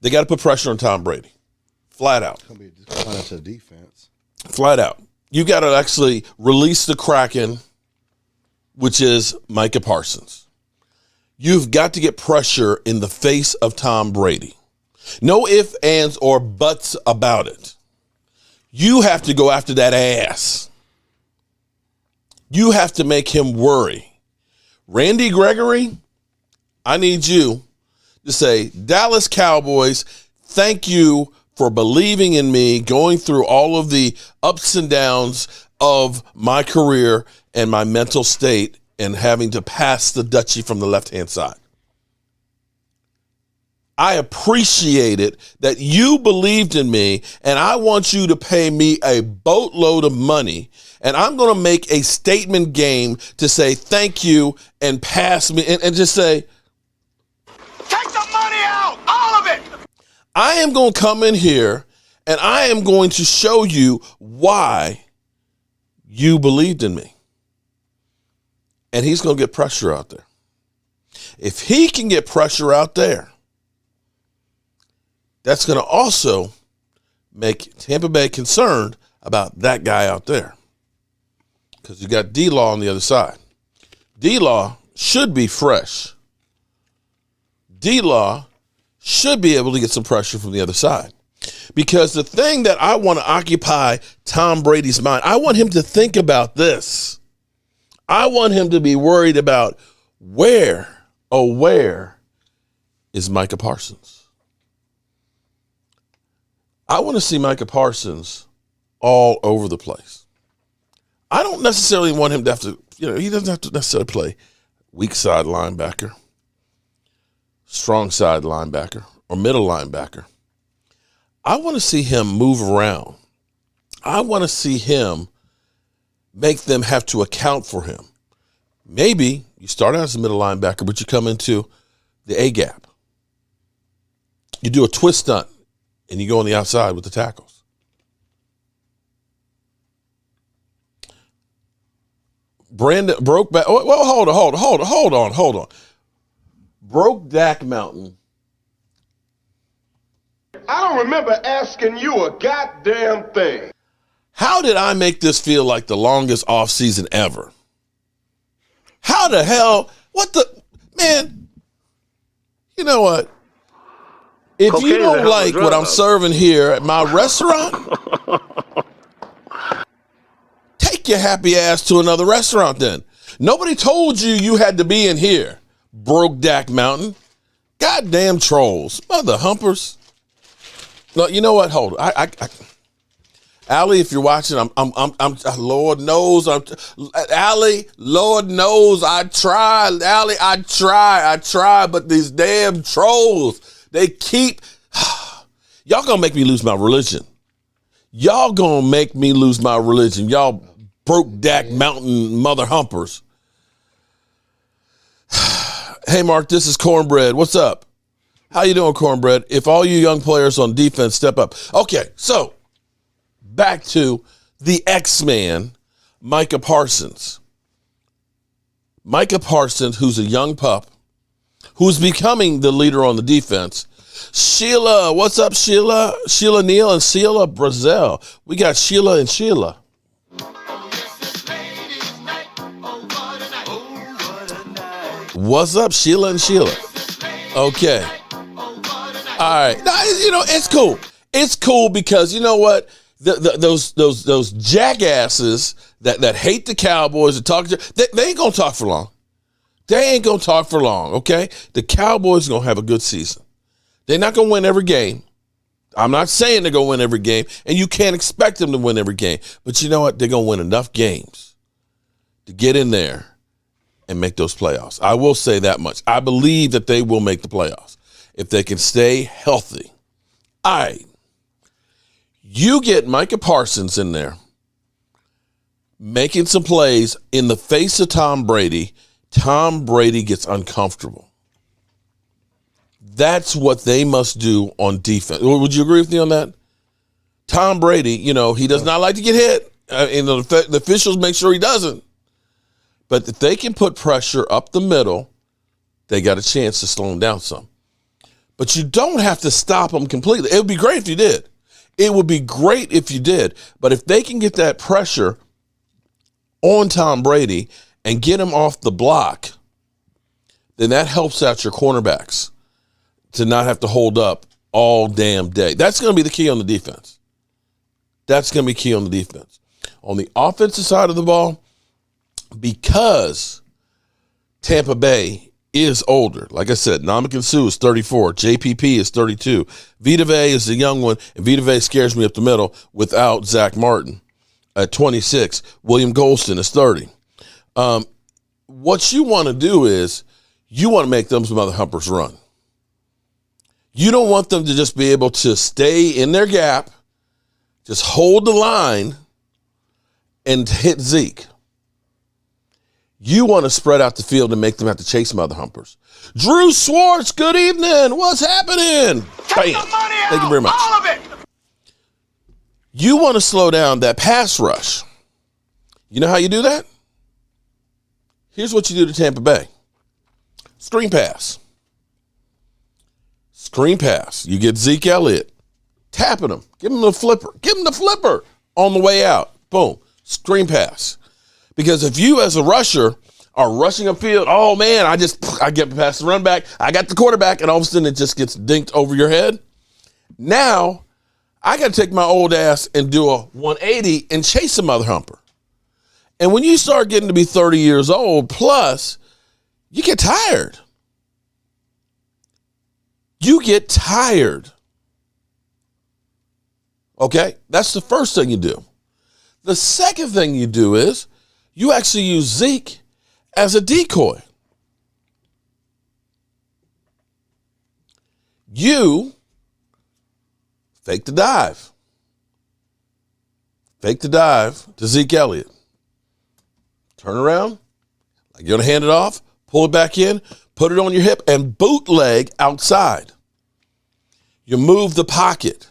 They got to put pressure on Tom Brady. Flat out. It's going to be just to defense. Flat out. You got to actually release the Kraken, which is Micah Parsons. You've got to get pressure in the face of Tom Brady. No ifs, ands, or buts about it. You have to go after that ass. You have to make him worry. Randy Gregory, I need you to say, Dallas Cowboys, thank you for believing in me, going through all of the ups and downs of my career and my mental state and having to pass the Dutchie from the left-hand side. I appreciate it that you believed in me, and I want you to pay me a boatload of money, and I'm going to make a statement game to say thank you and pass me and just say, Take the money out, all of it. I am going to come in here and I am going to show you why you believed in me. And he's going to get pressure out there. If he can get pressure out there, that's going to also make Tampa Bay concerned about that guy out there. Because you got D-Law on the other side. D-Law should be fresh. D-Law should be able to get some pressure from the other side. Because the thing that I want to occupy Tom Brady's mind, I want him to think about this. I want him to be worried about where is Micah Parsons? I want to see Micah Parsons all over the place. I don't necessarily want him to have to, he doesn't have to necessarily play weak side linebacker, strong side linebacker, or middle linebacker. I want to see him move around. I want to see him make them have to account for him. Maybe you start out as a middle linebacker, but you come into the A-gap. You do a twist stunt, and you go on the outside with the tackles. Brandon broke back. Well, hold on. Broke Dak Mountain. I don't remember asking you a goddamn thing. How did I make this feel like the longest offseason ever? How the hell? Man, you know what? If you don't like what I'm serving here at my restaurant, take your happy ass to another restaurant then. Nobody told you had to be in here. Broke Dak Mountain. Goddamn trolls. Mother humpers. No, you know what? Hold on. Allie, if you're watching, I'm Lord knows, Allie, Lord knows, I tried, Allie, I try, but these damn trolls, they keep, y'all gonna make me lose my religion. Y'all gonna make me lose my religion. Y'all broke Dak Mountain mother humpers. Hey, Mark, this is Cornbread. What's up? How you doing, Cornbread? If all you young players on defense step up. Okay, so back to the X-Man, Micah Parsons. Micah Parsons, who's a young pup, who's becoming the leader on the defense. Sheila, what's up, Sheila? Sheila Neal and Sheila Brazil. We got Sheila and Sheila. What's up, Sheila and Sheila? Okay. All right. Now, you know, it's cool. It's cool because you know what? Those jackasses that hate the Cowboys and talk, they ain't gonna talk for long. They ain't gonna talk for long. Okay. The Cowboys are gonna have a good season. They're not gonna win every game. I'm not saying they're gonna win every game, and you can't expect them to win every game. But you know what? They're gonna win enough games to get in there and make those playoffs. I will say that much. I believe that they will make the playoffs if they can stay healthy. All right. You get Micah Parsons in there making some plays in the face of Tom Brady. Tom Brady gets uncomfortable. That's what they must do on defense. Would you agree with me on that? Tom Brady, you know, he does not like to get hit. And the officials make sure he doesn't. But if they can put pressure up the middle, they got a chance to slow him down some. But you don't have to stop him completely. It would be great if you did. It would be great if you did. But if they can get that pressure on Tom Brady and get him off the block, then that helps out your cornerbacks to not have to hold up all damn day. That's going to be the key on the defense. That's going to be key on the defense. On the offensive side of the ball, because Tampa Bay is older. Like I said, Ndamukong Suh is 34. JPP is 32. Vita Vea is the young one, and Vita Vea scares me up the middle without Zach Martin at 26. William Golston is 30. What you want to do is you want to make them some other humpers run. You don't want them to just be able to stay in their gap, just hold the line, and hit Zeke. You want to spread out the field and make them have to chase some other humpers. Drew Schwartz, good evening. What's happening? Bam. Thank you very much. All of it. You want to slow down that pass rush. You know how you do that? Here's what you do to Tampa Bay. Screen pass. Screen pass. You get Zeke Elliott. Tapping him. Give him the flipper. Give him the flipper on the way out. Boom. Screen pass. Because if you as a rusher are rushing upfield, oh man, I get past the run back, I got the quarterback, and all of a sudden it just gets dinked over your head. Now, I got to take my old ass and do a 180 and chase some other humper. And when you start getting to be 30 years old plus, you get tired. You get tired. Okay? That's the first thing you do. The second thing you do is you actually use Zeke as a decoy. You fake the dive. Fake the dive to Zeke Elliott. Turn around, like you're going to hand it off, pull it back in, put it on your hip, and bootleg outside. You move the pocket.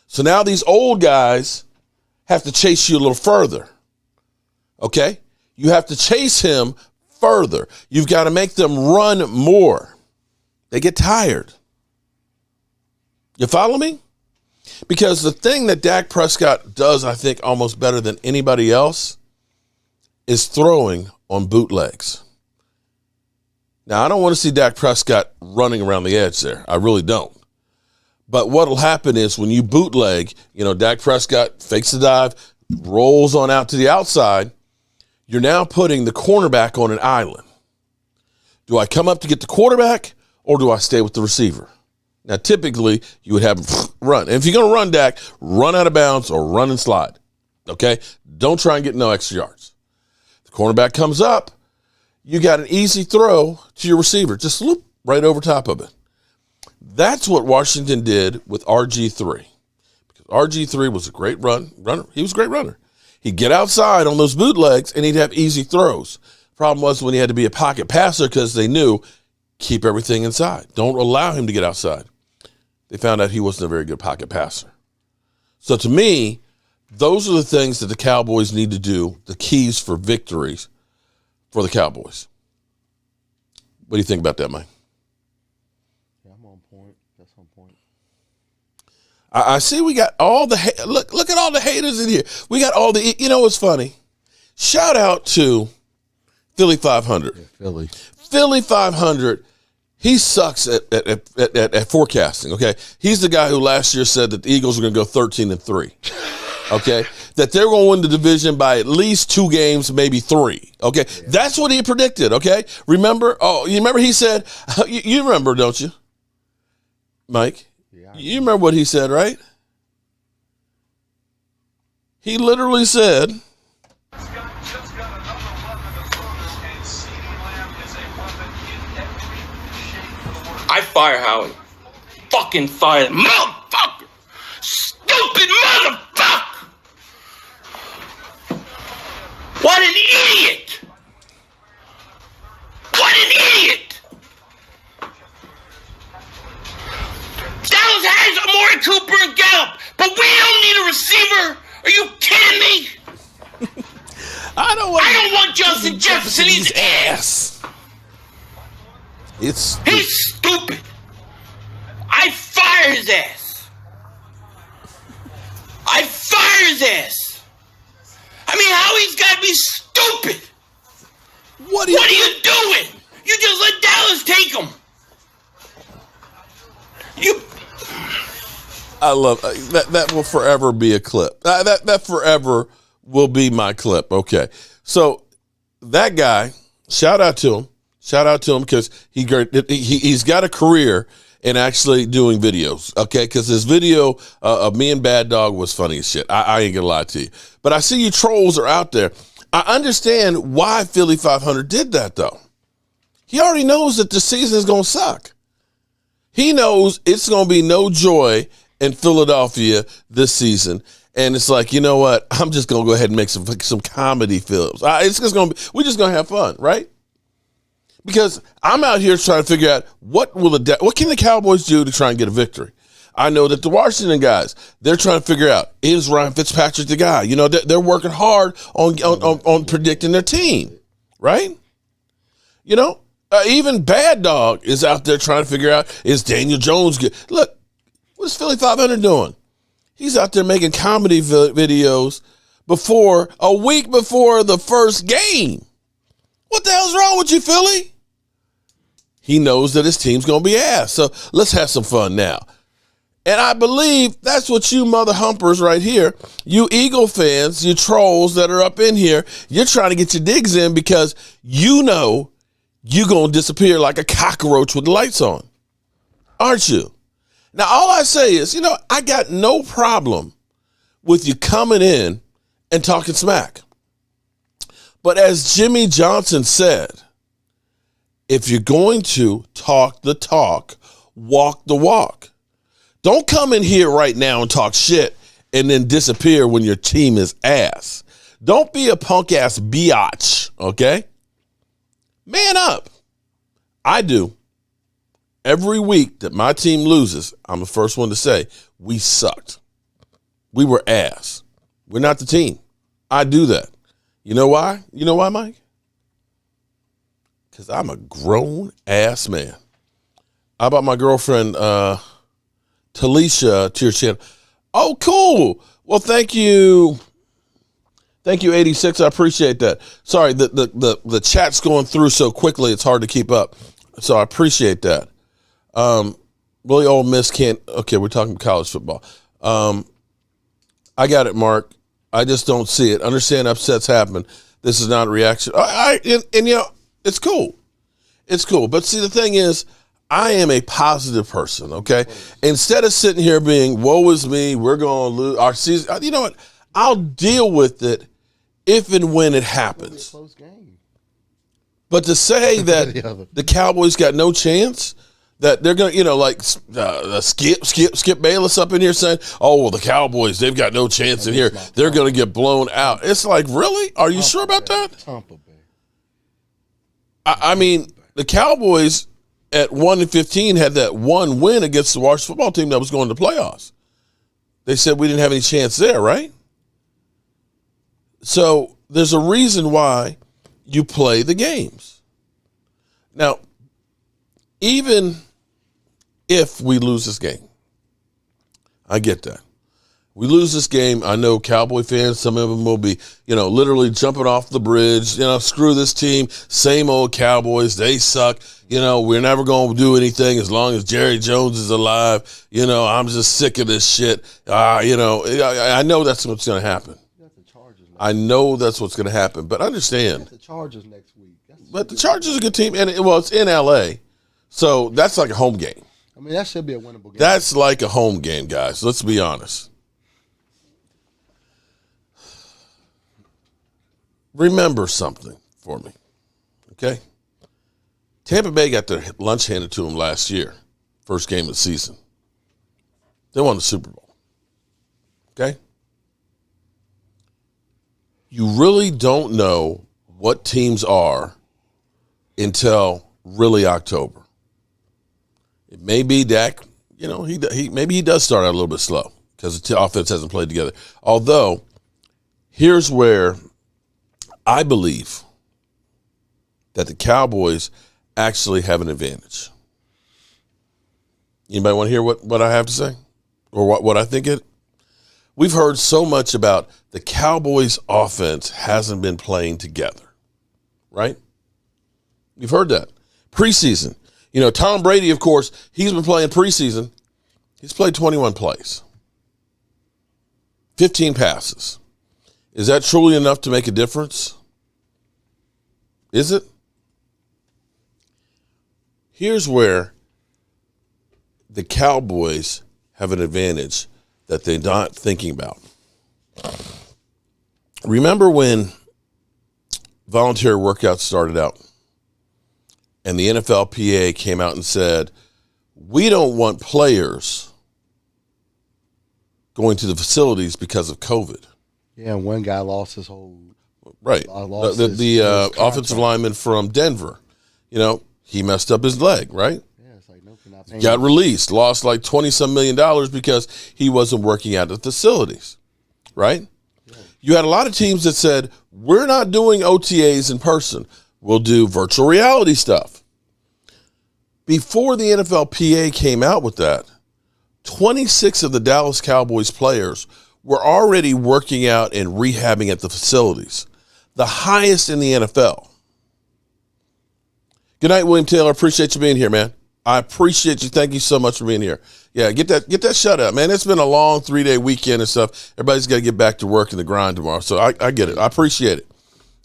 So now these old guys have to chase you a little further. Okay? You have to chase him further. You've got to make them run more. They get tired. You follow me? Because the thing that Dak Prescott does, I think, almost better than anybody else is throwing on bootlegs. Now, I don't want to see Dak Prescott running around the edge there. I really don't. But what will happen is when you bootleg, Dak Prescott fakes the dive, rolls on out to the outside, you're now putting the cornerback on an island. Do I come up to get the quarterback or do I stay with the receiver? Now, typically, you would have him run. And if you're going to run, Dak, run out of bounds or run and slide. Okay? Don't try and get no extra yards. The cornerback comes up. You got an easy throw to your receiver. Just loop right over top of it. That's what Washington did with RG3. Because RG3 was a great runner. He was a great runner. He'd get outside on those bootlegs, and he'd have easy throws. Problem was when he had to be a pocket passer because they knew, keep everything inside. Don't allow him to get outside. They found out he wasn't a very good pocket passer. So to me, those are the things that the Cowboys need to do, the keys for victories for the Cowboys. What do you think about that, Mike? Yeah, I'm on point. That's on point. I see we got all the look at all the haters in here. We got all the, you know what's funny? Shout out to Philly 500. Yeah, Philly 500. He sucks at forecasting, okay? He's the guy who last year said that the Eagles were going to go 13-3, okay? That they're going to win the division by at least 2 games, maybe 3, okay? Yeah. That's what he predicted, okay? Remember? Oh, you remember he said, you remember, don't you, Mike? Yeah, you remember what he said, right? He literally said, I fire Howie. Fucking fire him. Motherfucker! Stupid motherfucker! What an idiot! What an idiot! Dallas has Amari Cooper and Gallup, but we don't need a receiver. Are you kidding me? I don't want Justin Jefferson. He's ass. He's stupid. I fire his ass. I fire his ass. I mean, Howie's got to be stupid. What are you doing? You just let Dallas take him. I love that. That will forever be a clip. That forever will be my clip. Okay, so that guy, shout out to him. Shout out to him because he's got a career in actually doing videos, okay? Because his video of me and Bad Dog was funny as shit. I ain't gonna lie to you. But I see you trolls are out there. I understand why Philly 500 did that, though. He already knows that the season is gonna suck. He knows it's gonna be no joy in Philadelphia this season. And it's like, you know what? I'm just gonna go ahead and make some comedy films. We're just gonna have fun, right? Because I'm out here trying to figure out what can the Cowboys do to try and get a victory. I know that the Washington guys, they're trying to figure out, is Ryan Fitzpatrick the guy? You know, they're working hard on predicting their team, right? You know, even Bad Dog is out there trying to figure out, is Daniel Jones good? Look, what's Philly 500 doing? He's out there making comedy videos a week before the first game. What the hell's wrong with you, Philly? He knows that his team's going to be ass. So let's have some fun now. And I believe that's what you mother humpers right here, you Eagle fans, you trolls that are up in here, you're trying to get your digs in because you know you're going to disappear like a cockroach with the lights on. Aren't you? Now, all I say is, you know, I got no problem with you coming in and talking smack. But as Jimmy Johnson said, if you're going to talk the talk, walk the walk. Don't come in here right now and talk shit and then disappear when your team is ass. Don't be a punk ass biatch, okay? Man up. I do. Every week that my team loses, I'm the first one to say, we sucked. We were ass. We're not the team. I do that. You know why? You know why, Mike? Because I'm a grown-ass man. How about my girlfriend, Talisha, to your channel? Oh, cool. Well, thank you. Thank you, 86. I appreciate that. Sorry, the chat's going through so quickly, it's hard to keep up. So I appreciate that. Really, Ole Miss can't. Okay, we're talking college football. I got it, Mark. I just don't see it. Understand upsets happen. This is not a reaction. And you know, it's cool. It's cool. But see, the thing is, I am a positive person, okay? Instead of sitting here being, woe is me, we're going to lose our season. You know what? I'll deal with it if and when it happens. But to say that the Cowboys got no chance, that they're going to, like Skip Bayless up in here saying, oh, well, the Cowboys, they've got no chance in here. They're going to get blown out. It's like, really? Are you sure about that? Tampa Bay. I mean, the Cowboys at 1-15 had that one win against the Washington football team that was going to the playoffs. They said we didn't have any chance there, right? So there's a reason why you play the games. Now, even if we lose this game, I get that. We lose this game, I know Cowboy fans, some of them will be, literally jumping off the bridge, screw this team, same old Cowboys, they suck, we're never going to do anything as long as Jerry Jones is alive, I'm just sick of this shit. I know that's what's going to happen. I know that's what's going to happen, but understand. The Chargers next week. But the Chargers are a good team, and it's in L.A., so that's like a home game. I mean, that should be a winnable game. That's like a home game, guys. Let's be honest. Remember something for me, okay? Tampa Bay got their lunch handed to them last year, first game of the season. They won the Super Bowl, okay? You really don't know what teams are until really October. It may be Dak, maybe he does start out a little bit slow because the offense hasn't played together. Although, here's where I believe that the Cowboys actually have an advantage. Anybody want to hear what I have to say? Or what I think it? We've heard so much about the Cowboys offense hasn't been playing together, right? We've heard that. Preseason. Tom Brady, of course, he's been playing preseason. He's played 21 plays, 15 passes. Is that truly enough to make a difference? Is it? Here's where the Cowboys have an advantage that they're not thinking about. Remember when voluntary workouts started out and the NFLPA came out and said, we don't want players going to the facilities because of COVID. Yeah, and one guy lost his whole... Right. The offensive lineman from Denver, he messed up his leg, right? Yeah, it's like, nope, you're not He paying got released, lost like $20-some million because he wasn't working out at the facilities, right? Yeah. You had a lot of teams that said, we're not doing OTAs in person. We'll do virtual reality stuff. Before the NFLPA came out with that, 26 of the Dallas Cowboys players were already working out and rehabbing at the facilities, the highest in the NFL. Good night, William Taylor. Appreciate you being here, man. I appreciate you. Thank you so much for being here. Yeah, get that shutout, man. It's been a long 3-day weekend and stuff. Everybody's got to get back to work and the grind tomorrow. So I get it. I appreciate it.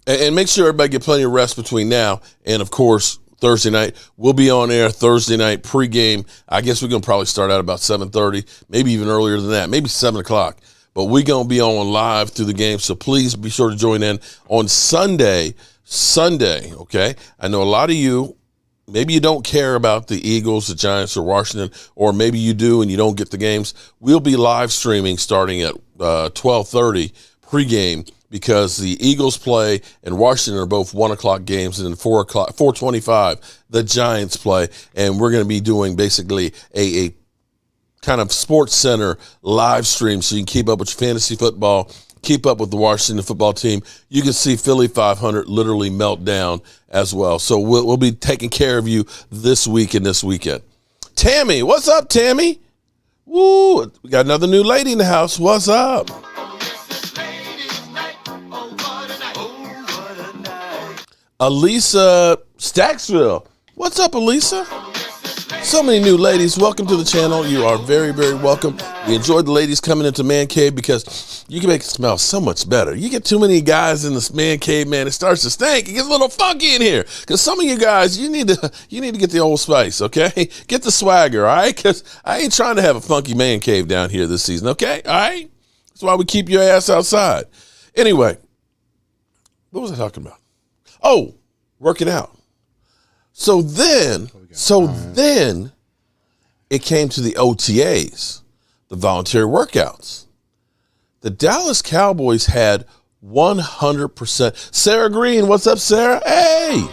And make sure everybody get plenty of rest between now and, of course, Thursday night. We'll be on air Thursday night pregame. I guess we're going to probably start out about 7:30, maybe even earlier than that, maybe 7 o'clock. But we're going to be on live through the game, so please be sure to join in on Sunday, okay? I know a lot of you, maybe you don't care about the Eagles, the Giants, or Washington, or maybe you do and you don't get the games. We'll be live streaming starting at 12:30 pregame because the Eagles play and Washington are both 1 o'clock games, and then 4:25 the Giants play, and we're going to be doing basically a kind of Sports Center live stream so you can keep up with your fantasy football, keep up with the Washington football team. You can see Philly 500 literally melt down as well. So we'll be taking care of you this week and this weekend. Tammy, what's up, Tammy? Woo, we got another new lady in the house. What's up? Elisa Stacksville. What's up, Elisa? So many new ladies. Welcome to the channel. You are very, very welcome. We enjoyed the ladies coming into Man Cave because you can make it smell so much better. You get too many guys in this Man Cave, man, it starts to stink. It gets a little funky in here. Because some of you guys, you need to get the Old Spice, okay? Get the swagger, all right? Because I ain't trying to have a funky Man Cave down here this season, okay? All right? That's why we keep your ass outside. Anyway, what was I talking about? Oh, working out. So then it came to the OTAs, the voluntary workouts. The Dallas Cowboys had 100%. Sarah Green, what's up, Sarah? Hey!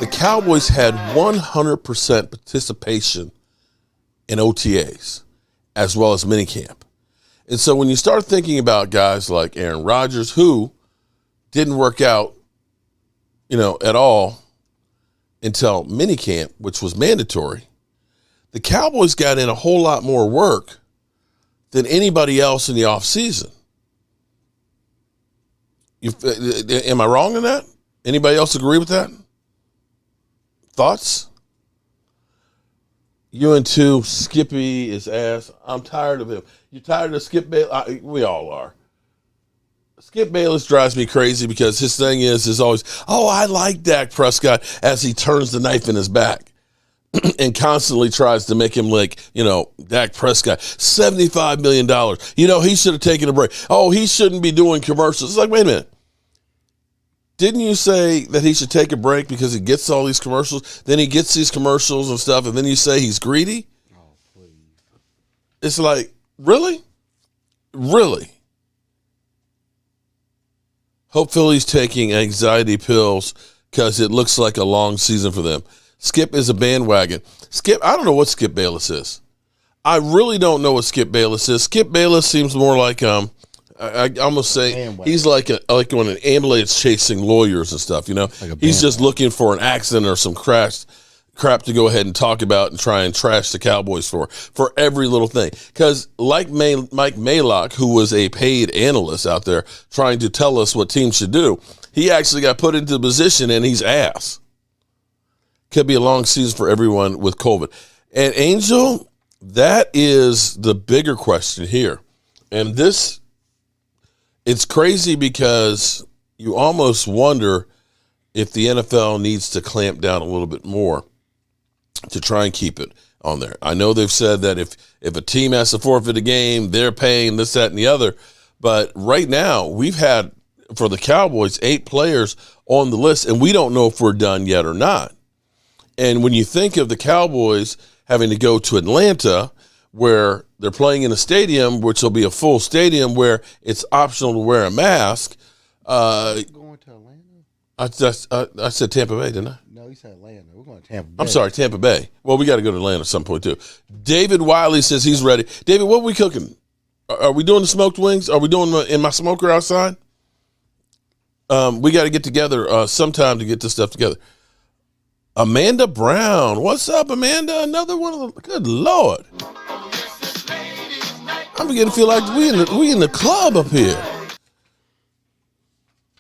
The Cowboys had 100% participation in OTAs as well as minicamp. And so when you start thinking about guys like Aaron Rodgers, who didn't work out, at all until minicamp, which was mandatory, the Cowboys got in a whole lot more work than anybody else in the offseason. Am I wrong in that? Anybody else agree with that? Thoughts? UN2, Skippy is ass. I'm tired of him. You tired of Skip Bayless? We all are. Skip Bayless drives me crazy because his thing is always, I like Dak Prescott, as he turns the knife in his back and constantly tries to make him like, Dak Prescott, $75 million. He should have taken a break. Oh, he shouldn't be doing commercials. It's like, wait a minute. Didn't you say that he should take a break because he gets all these commercials? Then he gets these commercials and stuff, and then you say he's greedy? Oh, please. It's like, really? Really? Hope Philly's taking anxiety pills because it looks like a long season for them. Skip is a bandwagon. Skip, I don't know what Skip Bayless is. I really don't know what Skip Bayless is. Skip Bayless seems more like I almost say he's like when an ambulance chasing lawyers and stuff. He's just looking for an accident or some crap to go ahead and talk about and try and trash the Cowboys for every little thing. Because like Mike Maylock, who was a paid analyst out there trying to tell us what teams should do, he actually got put into the position and he's ass. Could be a long season for everyone with COVID. And Angel, that is the bigger question here. And it's crazy because you almost wonder if the NFL needs to clamp down a little bit more to try and keep it on there. I know they've said that if a team has to forfeit a game, they're paying this, that, and the other. But right now, we've had, for the Cowboys, 8 players on the list, and we don't know if we're done yet or not. And when you think of the Cowboys having to go to Atlanta, where they're playing in a stadium, which will be a full stadium where it's optional to wear a mask. Going to Atlanta? I said Tampa Bay, didn't I? No, you said Atlanta. We're going to Tampa Bay. I'm sorry, Tampa Bay. Well, we got to go to Atlanta at some point, too. David Wiley says he's ready. David, what are we cooking? Are we doing the smoked wings? Are we doing in my smoker outside? We got to get together sometime to get this stuff together. Amanda Brown. What's up, Amanda? Another one of the, good Lord. I'm beginning to feel like we in the club up here.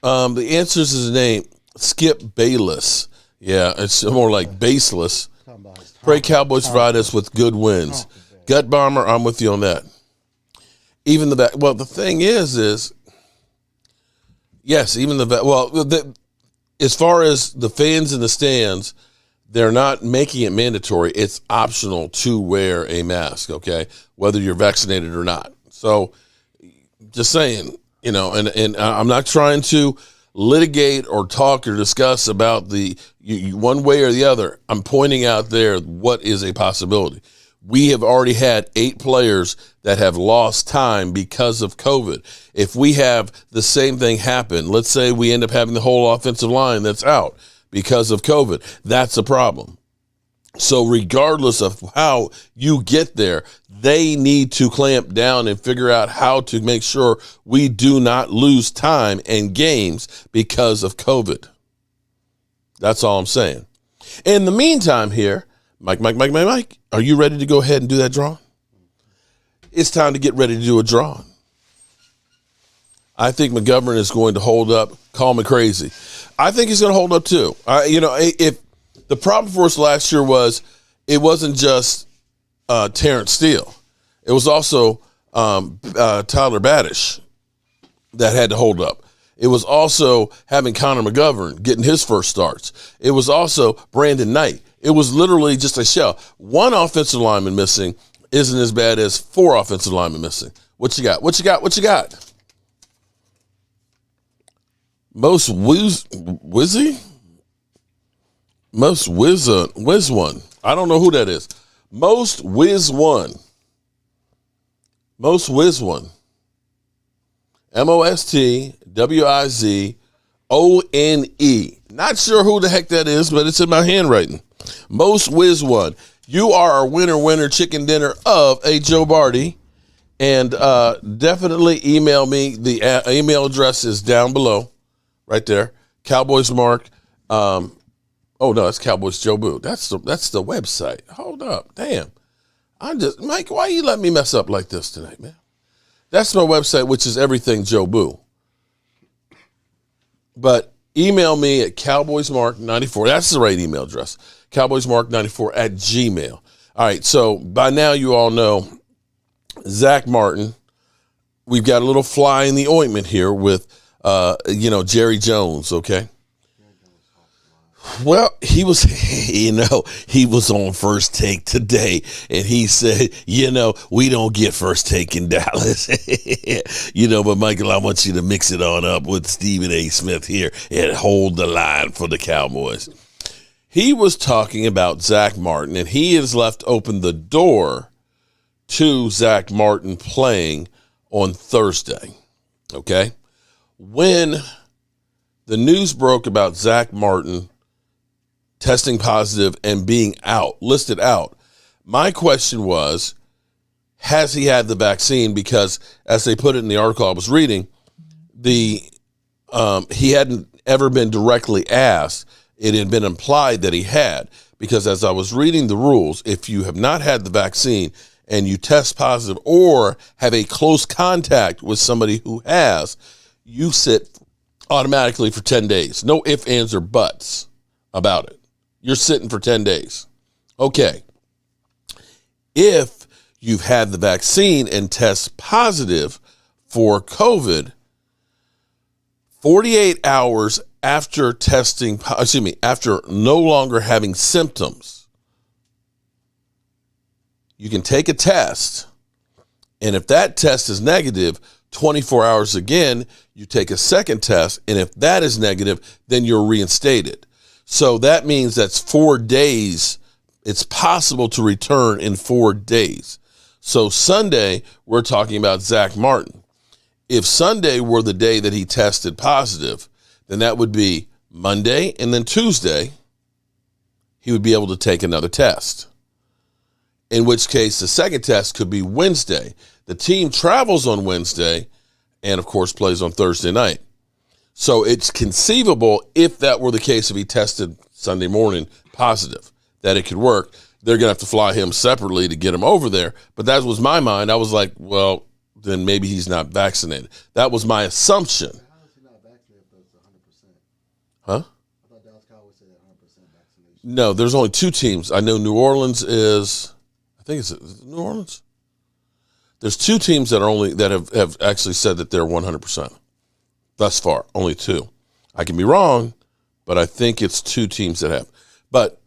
The answer is his name, Skip Bayless. Yeah, it's more like baseless. Pray Cowboys provide us with good wins. Gut Bomber, I'm with you on that. Even the back. Well, the thing is yes, even as far as the fans in the stands, they're not making it mandatory. It's optional to wear a mask, okay, whether you're vaccinated or not. So just saying, and I'm not trying to litigate or talk or discuss about the one way or the other. I'm pointing out there what is a possibility. We have already had 8 players that have lost time because of COVID. If we have the same thing happen, let's say we end up having the whole offensive line that's out because of COVID, that's a problem. So regardless of how you get there, they need to clamp down and figure out how to make sure we do not lose time and games because of COVID. That's all I'm saying. In the meantime here, Mike, are you ready to go ahead and do that drawing? It's time to get ready to do a drawing. I think McGovern is going to hold up. Call me crazy. I think he's going to hold up too. The problem for us last year was it wasn't just Terrence Steele. It was also Tyler Badish that had to hold up. It was also having Connor McGovern getting his first starts. It was also Brandon Knight. It was literally just a shell. One offensive lineman missing isn't as bad as 4 offensive linemen missing. What you got? What you got? What you got? Most Wizzy? Most Wiz one. I don't know who that is. Most Wiz one. Most Wiz one. MOSTWIZONE. Not sure who the heck that is, but it's in my handwriting. Most Wiz one. You are our winner chicken dinner of a Joe Barty. And definitely email me. The email address is down below, right there. Cowboys Mark. Oh no, that's Cowboys Jobu. That's the website. Hold up, damn. Mike. Why you let me mess up like this tonight, man? That's my website, which is everything Jobu. But email me at cowboysmark94. That's the right email address. Cowboysmark94@gmail. All right. So by now you all know Zach Martin. We've got a little fly in the ointment here with, Jerry Jones. Okay. Well, he was on First Take today, and he said, we don't get First Take in Dallas. But Michael, I want you to mix it on up with Stephen A. Smith here and hold the line for the Cowboys. He was talking about Zach Martin, and he has left open the door to Zach Martin playing on Thursday. Okay? When the news broke about Zach Martin testing positive and being listed out, my question was, has he had the vaccine? Because as they put it in the article I was reading, he hadn't ever been directly asked. It had been implied that he had, because as I was reading the rules, if you have not had the vaccine and you test positive or have a close contact with somebody who has, you sit automatically for 10 days. No ifs, ands, or buts about it. You're sitting for 10 days. Okay. If you've had the vaccine and test positive for COVID, 48 hours after after no longer having symptoms, you can take a test. And if that test is negative, 24 hours again, you take a second test. And if that is negative, then you're reinstated. So that means that's 4 days. It's possible to return in 4 days. So Sunday, we're talking about Zach Martin. If Sunday were the day that he tested positive, then that would be Monday, and then Tuesday, he would be able to take another test. In which case, the second test could be Wednesday. The team travels on Wednesday and, of course, plays on Thursday night. So it's conceivable, if that were the case, if he tested Sunday morning positive, that it could work. They're going to have to fly him separately to get him over there. But that was my mind. I was like, well, then maybe he's not vaccinated. That was my assumption. How is he not vaccinated if it's 100%? Huh? I thought Dallas Cowboys said 100% vaccination. No, there's only 2 teams. I know New Orleans is, is it New Orleans? There's 2 teams that have actually said that they're 100%. Thus far, only 2. I can be wrong, but I think it's 2 teams that have. But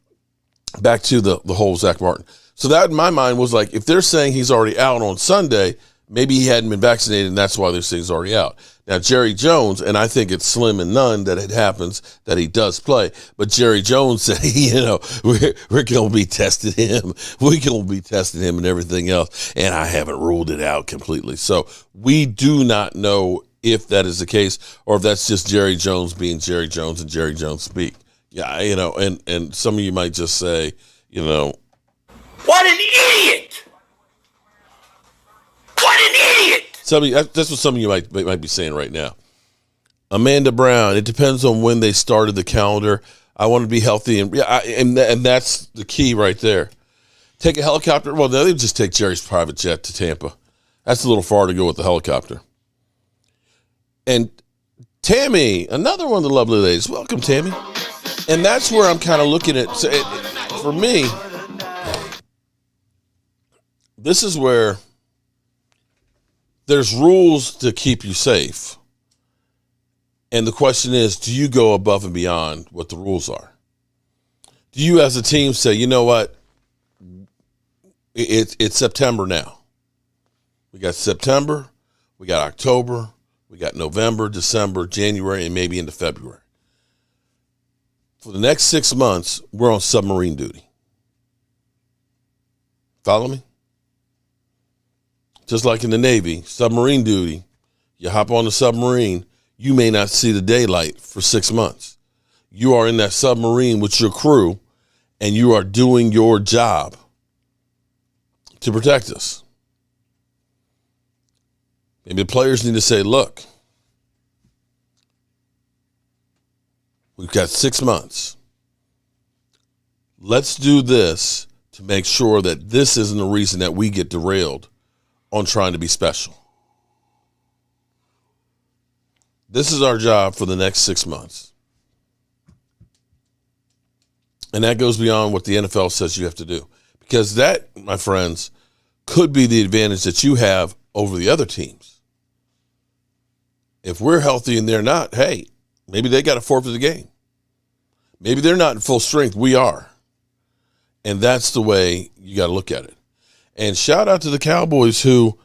back to the whole Zach Martin. So that in my mind was like, if they're saying he's already out on Sunday, maybe he hadn't been vaccinated, and that's why they're saying he's already out. Now, Jerry Jones, and I think it's slim and none that it happens that he does play, but Jerry Jones said, we're going to be testing him. We're going to be testing him and everything else, and I haven't ruled it out completely. So we do not know if that is the case, or if that's just Jerry Jones being Jerry Jones and Jerry Jones speak. Yeah, and some of you might just say, what an idiot! What an idiot! That's what some of you might be saying right now. Amanda Brown, it depends on when they started the calendar. I want to be healthy, and that's the key right there. Take a helicopter. Well, they just take Jerry's private jet to Tampa. That's a little far to go with the helicopter. And Tammy, another one of the lovely ladies. Welcome, Tammy. And that's where I'm kind of looking at. So for me, this is where there's rules to keep you safe. And the question is, do you go above and beyond what the rules are? Do you as a team say, you know what, it's September now. We got September, we got October, we got November, December, January, and maybe into February. For the next 6 months, we're on submarine duty. Follow me? Just like in the Navy, submarine duty, you hop on the submarine, you may not see the daylight for 6 months. You are in that submarine with your crew, and you are doing your job to protect us. Maybe the players need to say, look, we've got 6 months. Let's do this to make sure that this isn't the reason that we get derailed on trying to be special. This is our job for the next 6 months. And that goes beyond what the NFL says you have to do. Because that, my friends, could be the advantage that you have over the other teams. If we're healthy and they're not, hey, maybe they got to forfeit the game. Maybe they're not in full strength. We are. And that's the way you got to look at it. And shout out to the Cowboys who,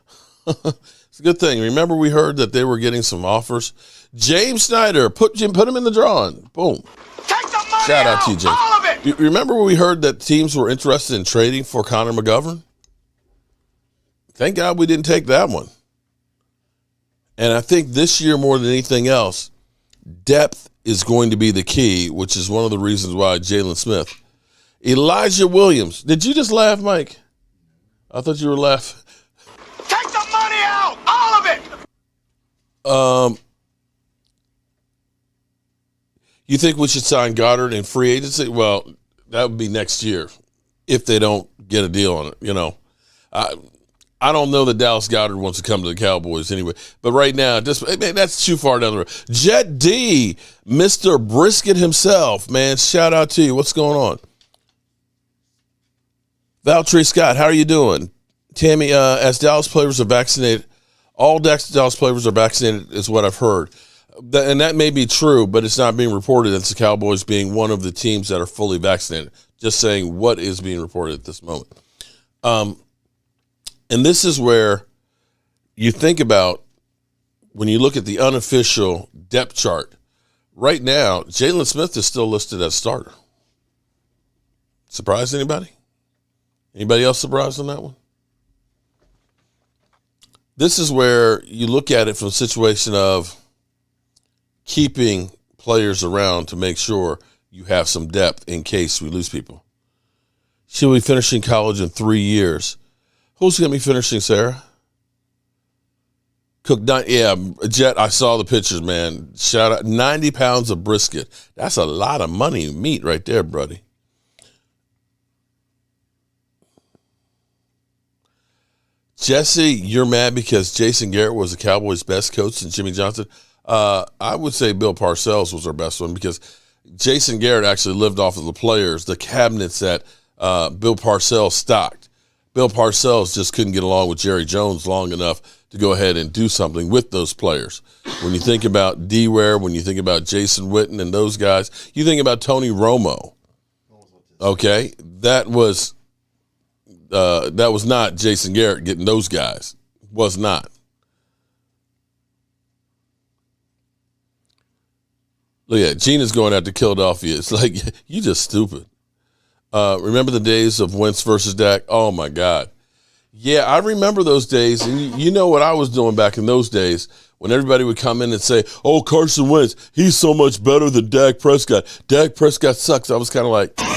it's a good thing. Remember we heard that they were getting some offers. James Snyder, put him in the drawing. Boom. Take the money Shout out to you, James. all of it. You remember we heard that teams were interested in trading for Connor McGovern? Thank God we didn't take that one. And I think this year more than anything else, depth is going to be the key, which is one of the reasons why Jalen Smith. Elijah Williams. Did you just laugh, Mike? I thought you were laughing. Take the money out, all of it. You think we should sign Goddard in free agency? Well, that would be next year if they don't get a deal on it. You know, I don't know that Dallas Goedert wants to come to the Cowboys anyway. But right now, that's too far down the road. Jet D, Mr. Brisket himself, man, shout out to you. What's going on? Valtree Scott, how are you doing? Tammy, as Dallas players are vaccinated, all Dallas players are vaccinated is what I've heard. And that may be true, but it's not being reported as the Cowboys being one of the teams that are fully vaccinated. Just saying what is being reported at this moment. And this is where you think about when you look at the unofficial depth chart. Right now, Jalen Smith is still listed as starter. Surprised anybody? Anybody else surprised on that one? This is where you look at it from a situation of keeping players around to make sure you have some depth in case we lose people. She'll be finishing college in 3 years. Who's going to be finishing, Sarah? Cook, yeah, Jet, I saw the pictures, man. Shout out, 90 pounds of brisket. That's a lot of money meat right there, buddy. Jesse, you're mad because Jason Garrett was the Cowboys' best coach and Jimmy Johnson. I would say Bill Parcells was our best one because Jason Garrett actually lived off of the players, the cabinets that Bill Parcells stocked. Bill Parcells just couldn't get along with Jerry Jones long enough to go ahead and do something with those players. When you think about D-Ware, when you think about Jason Witten and those guys, you think about Tony Romo. Okay, that was not Jason Garrett getting those guys. Was not. Look at Gina's going out to Philadelphia. It's like, you just stupid. Remember the days of Wentz versus Dak? Oh, my God. Yeah, I remember those days. And you know what I was doing back in those days when everybody would come in and say, oh, Carson Wentz, he's so much better than Dak Prescott. Dak Prescott sucks. I was kind of like. I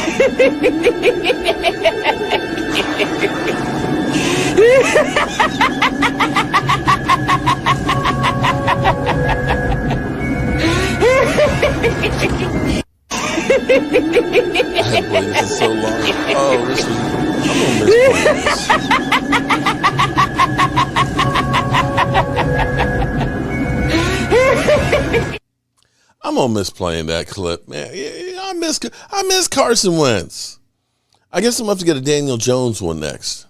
haven't played this in so long. Oh, this was. I'm gonna miss playing this. I'm gonna miss playing that clip, man. I miss Carson Wentz. I guess I'm going to have to get a Daniel Jones one next.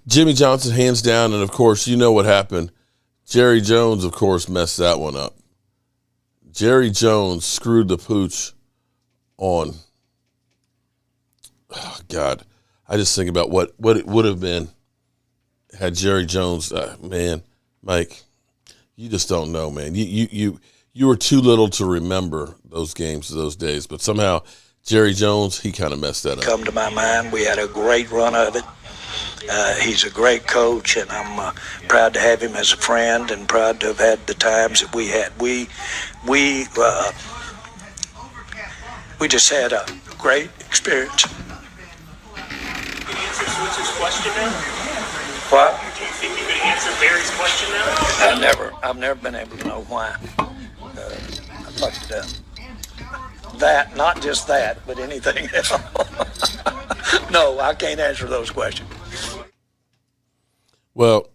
Jimmy Johnson, hands down, and of course, you know what happened. Jerry Jones, of course, messed that one up. Jerry Jones screwed the pooch on. Oh, God. I just think about what it would have been had Jerry Jones, man, Mike, you just don't know, man. You were too little to remember those games, those days, but somehow Jerry Jones, he kind of messed that up. Come to my mind, we had a great run of it. He's a great coach, and I'm proud to have him as a friend and proud to have had the times that we had. We just had a great experience. Answer Switzer's question now? What? Do you think you could answer Barry's question now? I've never been able to know why. I fucked it up. That, not just that, but anything else. No, I can't answer those questions. Well,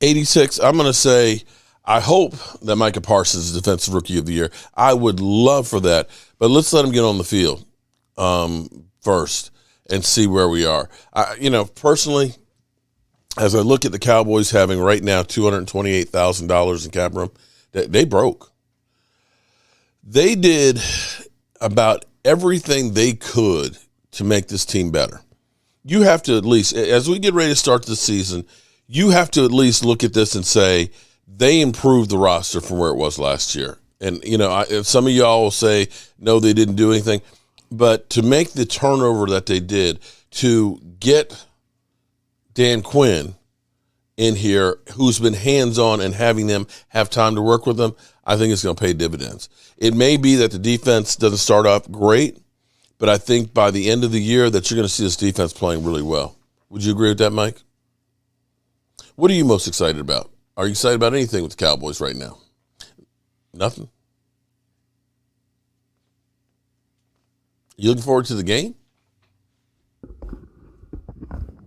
86, I'm going to say, I hope that Micah Parsons is Defensive Rookie of the Year. I would love for that, but let's let him get on the field first and see where we are. Personally, as I look at the Cowboys having right now $228,000 in cap room, they broke. They did about everything they could to make this team better. You have to at least, as we get ready to start the season, you have to at least look at this and say they improved the roster from where it was last year. And, some of y'all will say, no, they didn't do anything. But to make the turnover that they did, to get Dan Quinn in here, who's been hands-on and having them have time to work with them, I think it's going to pay dividends. It may be that the defense doesn't start off great, but I think by the end of the year that you're going to see this defense playing really well. Would you agree with that, Mike? What are you most excited about? Are you excited about anything with the Cowboys right now? Nothing? You looking forward to the game?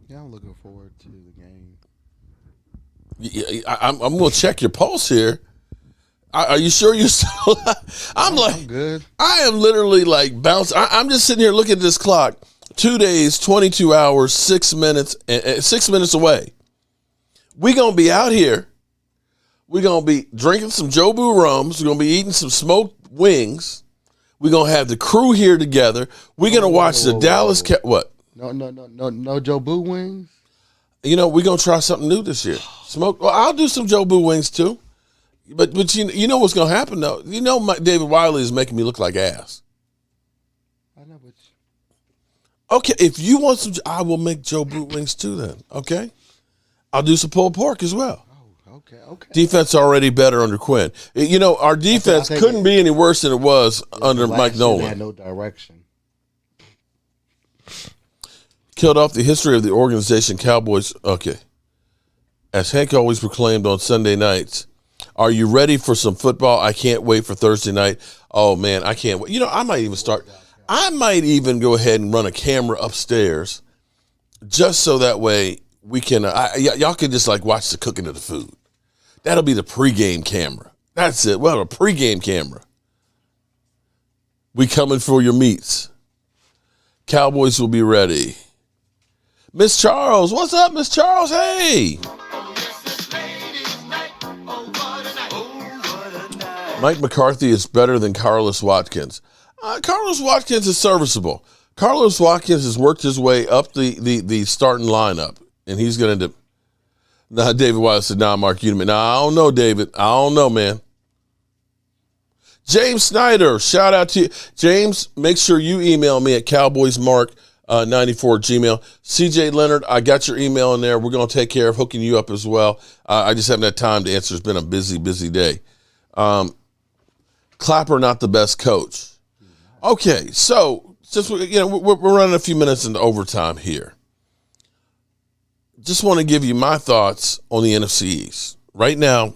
Yeah, I'm looking forward to the game. I'm going to check your pulse here. Are you sure you're still? I'm good. I am literally like bouncing. I'm just sitting here looking at this clock. 2 days, 22 hours, 6 minutes, 6 minutes away. We're going to be out here. We're going to be drinking some Jobu rums. We're going to be eating some smoked wings. We're going to have the crew here together. We're going to watch the Dallas what? No Jobu wings? We're going to try something new this year. Well, I'll do some Jobu wings too. But you know what's going to happen, though? David Wiley is making me look like ass. I know, but... Okay, if you want some, I will make Jobu wings too then, okay? I'll do some pulled pork as well. Oh, okay. Defense already better under Quinn. Our defense couldn't be any worse than it was under Mike Nolan. They had no direction. Killed off the history of the organization Cowboys. Okay. As Hank always proclaimed on Sunday nights, are you ready for some football? I can't wait for Thursday night. Oh, man, I can't wait. I might even go ahead and run a camera upstairs just so that way we can, y'all can just like watch the cooking of the food. That'll be the pregame camera. That's it. Well, a pregame camera. We coming for your meats. Cowboys will be ready. Miss Charles, what's up, Miss Charles? Hey. Mike McCarthy is better than Carlos Watkins. Carlos Watkins is serviceable. Carlos Watkins has worked his way up the starting lineup, and he's going to. Now, David Wiley said, Mark Udeman. I don't know, David. I don't know, man. James Snyder, shout out to you. James, make sure you email me at cowboysmark94@gmail. CJ Leonard, I got your email in there. We're going to take care of hooking you up as well. I just haven't had time to answer. It's been a busy, busy day. Clapper, not the best coach. Okay, so since we're running a few minutes into overtime here, just want to give you my thoughts on the NFC East. Right now,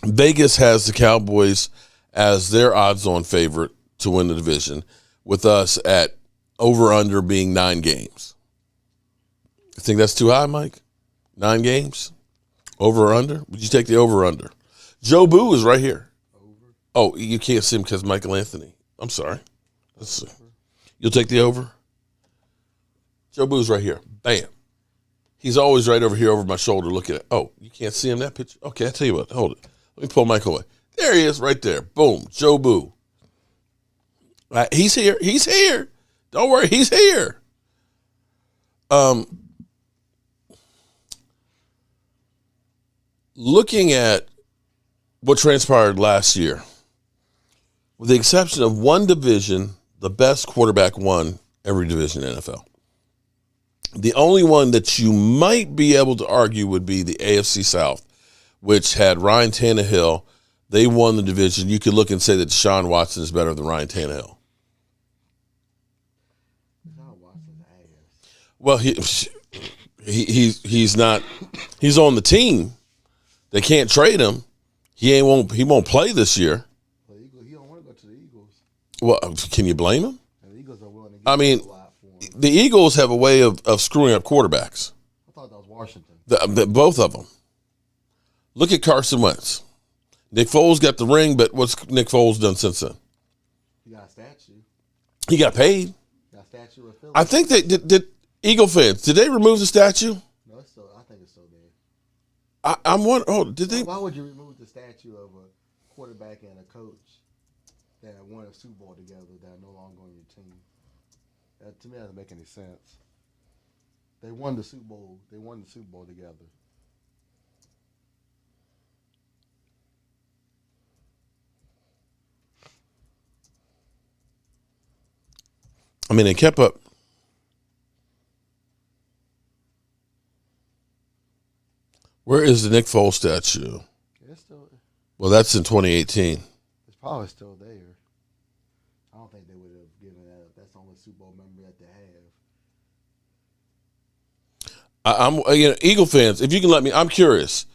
Vegas has the Cowboys as their odds-on favorite to win the division, with us at over-under being 9 games. You think that's too high, Mike? 9 games? Over or under? Would you take the over-under? Jobu is right here. Oh, you can't see him because Michael Anthony. I'm sorry. Let's see. You'll take the over? Jobu's right here. Bam. He's always right over here over my shoulder looking at. Oh, you can't see him that picture? Okay, I'll tell you what. Hold it. Let me pull Michael away. There he is right there. Boom. Jobu. He's here. He's here. Don't worry. He's here. Looking at what transpired last year, with the exception of one division, the best quarterback won every division in the NFL. The only one that you might be able to argue would be the AFC South, which had Ryan Tannehill. They won the division. You could look and say that Deshaun Watson is better than Ryan Tannehill. Well, he's not. He's on the team. They can't trade him. He won't play this year. He don't want to go to the Eagles. Well, can you blame him? The Eagles are willing to give I mean, a lot for him. the Eagles have a way of screwing up quarterbacks. I thought that was Washington. Both of them. Look at Carson Wentz. Nick Foles got the ring, but what's Nick Foles done since then? He got a statue. He got paid. Got a statue of Philly. I think they did Eagle fans, did they remove the statue? No, it's still. I think it's still there. I'm wondering. Oh, did they? Why would you remove the statue of a quarterback and a coach that won a Super Bowl together that are no longer on your team? That, to me, that doesn't make any sense. They won the Super Bowl. They won the Super Bowl together. I mean, they kept up. Where is the Nick Foles statue? It's still. Well, that's in 2018. It's probably still there. I don't think they would have given that up. That's the only Super Bowl member that they have. I'm Eagle fans. If you can let me, I'm curious.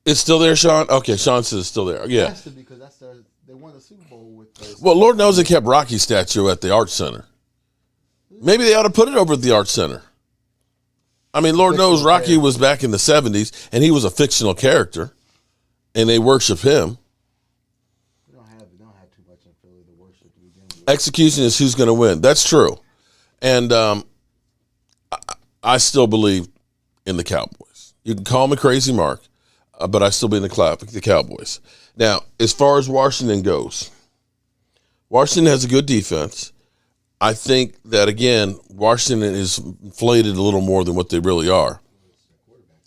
It's still there, Sean? Okay, Sean says it's still there. Yeah. It has to, because they won the Super Bowl with. Well, Lord knows they kept Rocky's statue at the Arts Center. Maybe they ought to put it over at the Arts Center. I mean, Lord knows Rocky was back in the 70s, and he was a fictional character, and they worship him. They don't have too much in Philly to worship to begin with. Execution is who's going to win. That's true. And I still believe in the Cowboys. You can call me Crazy Mark, but I still believe in the Cowboys. Now, as far as Washington goes, Washington has a good defense. I think that, again, Washington is inflated a little more than what they really are.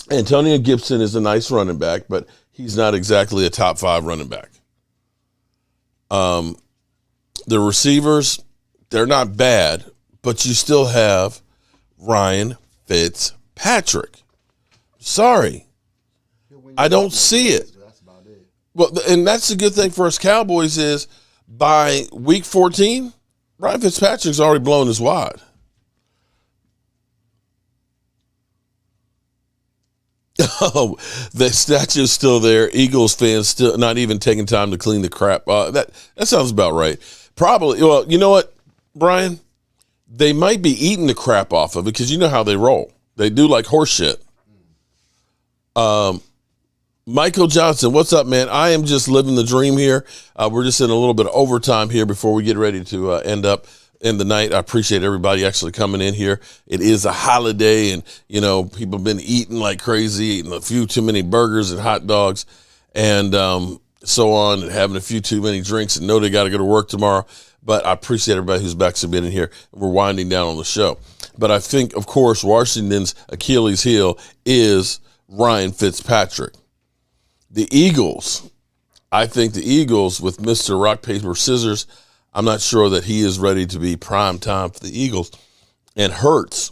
Antonio Gibson is a nice running back, but he's not exactly a top 5 running back. The receivers, they're not bad, but you still have Ryan Fitzpatrick. Sorry. I don't see it. Well, and that's the good thing for us Cowboys is by week 14, Ryan Fitzpatrick's already blown his wad. Oh, the statue's still there. Eagles fans still not even taking time to clean the crap. That sounds about right. Probably. Well, you know what, Brian? They might be eating the crap off of it because you know how they roll. They do like horse shit. Michael Johnson, what's up, man? I am just living the dream here. We're just in a little bit of overtime here before we get ready to end up in the night. I appreciate everybody actually coming in here. It is a holiday, and, you know, people have been eating like crazy, eating a few too many burgers and hot dogs and so on, and having a few too many drinks and know they got to go to work tomorrow. But I appreciate everybody who's back been in here. We're winding down on the show. But I think, of course, Washington's Achilles heel is Ryan Fitzpatrick. The Eagles, I think the Eagles with Mr. Rock, Paper, Scissors, I'm not sure that he is ready to be prime time for the Eagles. And Hurts,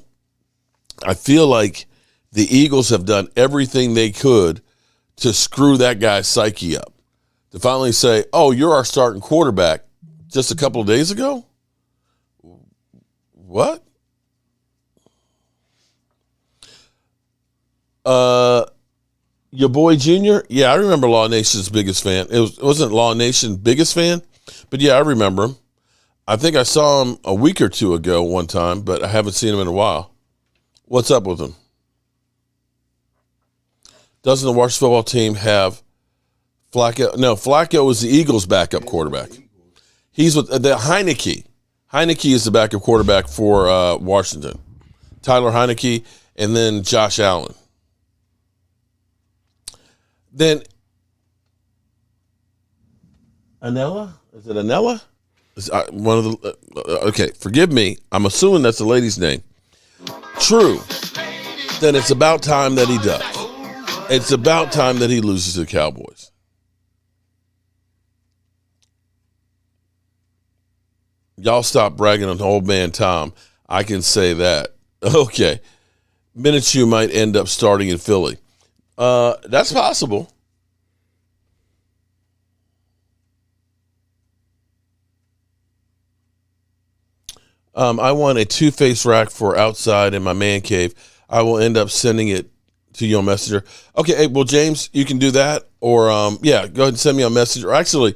I feel like the Eagles have done everything they could to screw that guy's psyche up. To finally say, oh, you're our starting quarterback just a couple of days ago? What? Your boy Junior? Yeah, I remember Law Nation's biggest fan. It wasn't Law Nation's biggest fan, but yeah, I remember him. I think I saw him a week or two ago one time, but I haven't seen him in a while. What's up with him? Doesn't the Washington football team have Flacco is the Eagles' backup quarterback. He's with the Heineke. Heineke is the backup quarterback for Washington. Tyler Heineke, and then Josh Allen. Then Anella? Is it Anella? One of the okay, forgive me. I'm assuming that's the lady's name. True. Then it's about time that he does. It's about time that he loses to the Cowboys. Y'all stop bragging on old man Tom. I can say that. Okay. Minshew might end up starting in Philly. That's possible. I want a two-face rack for outside in my man cave. I will end up sending it to you on Messenger. Okay, well, James, you can do that. Or, go ahead and send me on Messenger. Actually,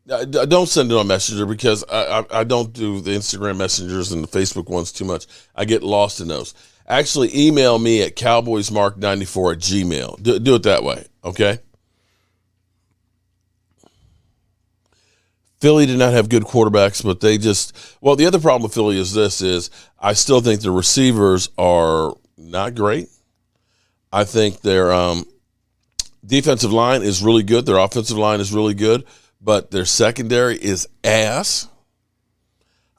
don't send it on Messenger because I don't do the Instagram messengers and the Facebook ones too much. I get lost in those. Actually, email me at cowboysmark94@gmail. Do it that way, okay? Philly did not have good quarterbacks, but they just – well, the other problem with Philly is I still think the receivers are not great. I think their defensive line is really good. Their offensive line is really good, but their secondary is ass.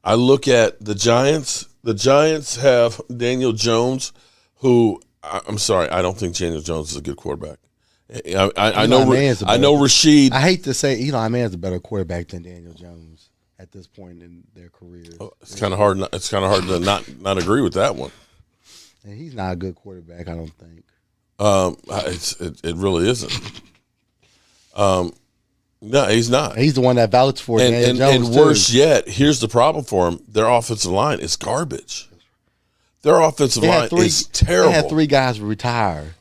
I look at the Giants. The Giants have Daniel Jones, who – I'm sorry, I don't think Daniel Jones is a good quarterback. I know Rashid. I hate to say Eli Manning's a better quarterback than Daniel Jones at this point in their careers. It's kind of hard. It's kind of hard to not agree with that one. And he's not a good quarterback, I don't think. It really isn't. No, he's not. He's the one that vouched for Daniel Jones. And worse yet, here's the problem for him: their offensive line is garbage. Their offensive line is terrible. They had 3 guys retire.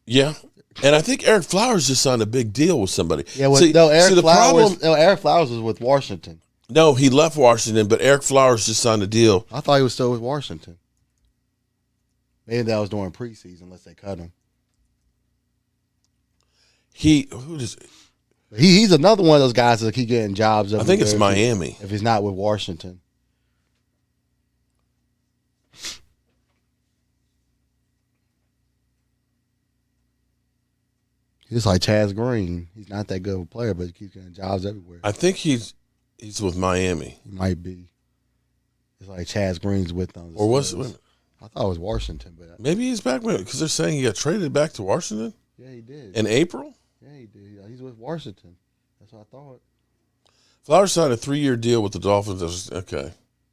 Yeah, and I think Eric Flowers just signed a big deal with somebody. Yeah, Eric Flowers was with Washington. No, he left Washington, but Eric Flowers just signed a deal. I thought he was still with Washington. Maybe that was during preseason, unless they cut him. He's another one of those guys that keep getting jobs. I think it's Miami. If he's not with Washington. He's like Chaz Green. He's not that good of a player, but he keeps getting jobs everywhere. I think he's with Miami. He might be. It's like Chaz Green's with them. Or was it? I thought it was Washington, but maybe he's back with it because they're saying he got traded back to Washington. Yeah, he did. In April? Yeah, he did. He's with Washington. That's what I thought. Flowers signed a 3-year deal with the Dolphins. Okay.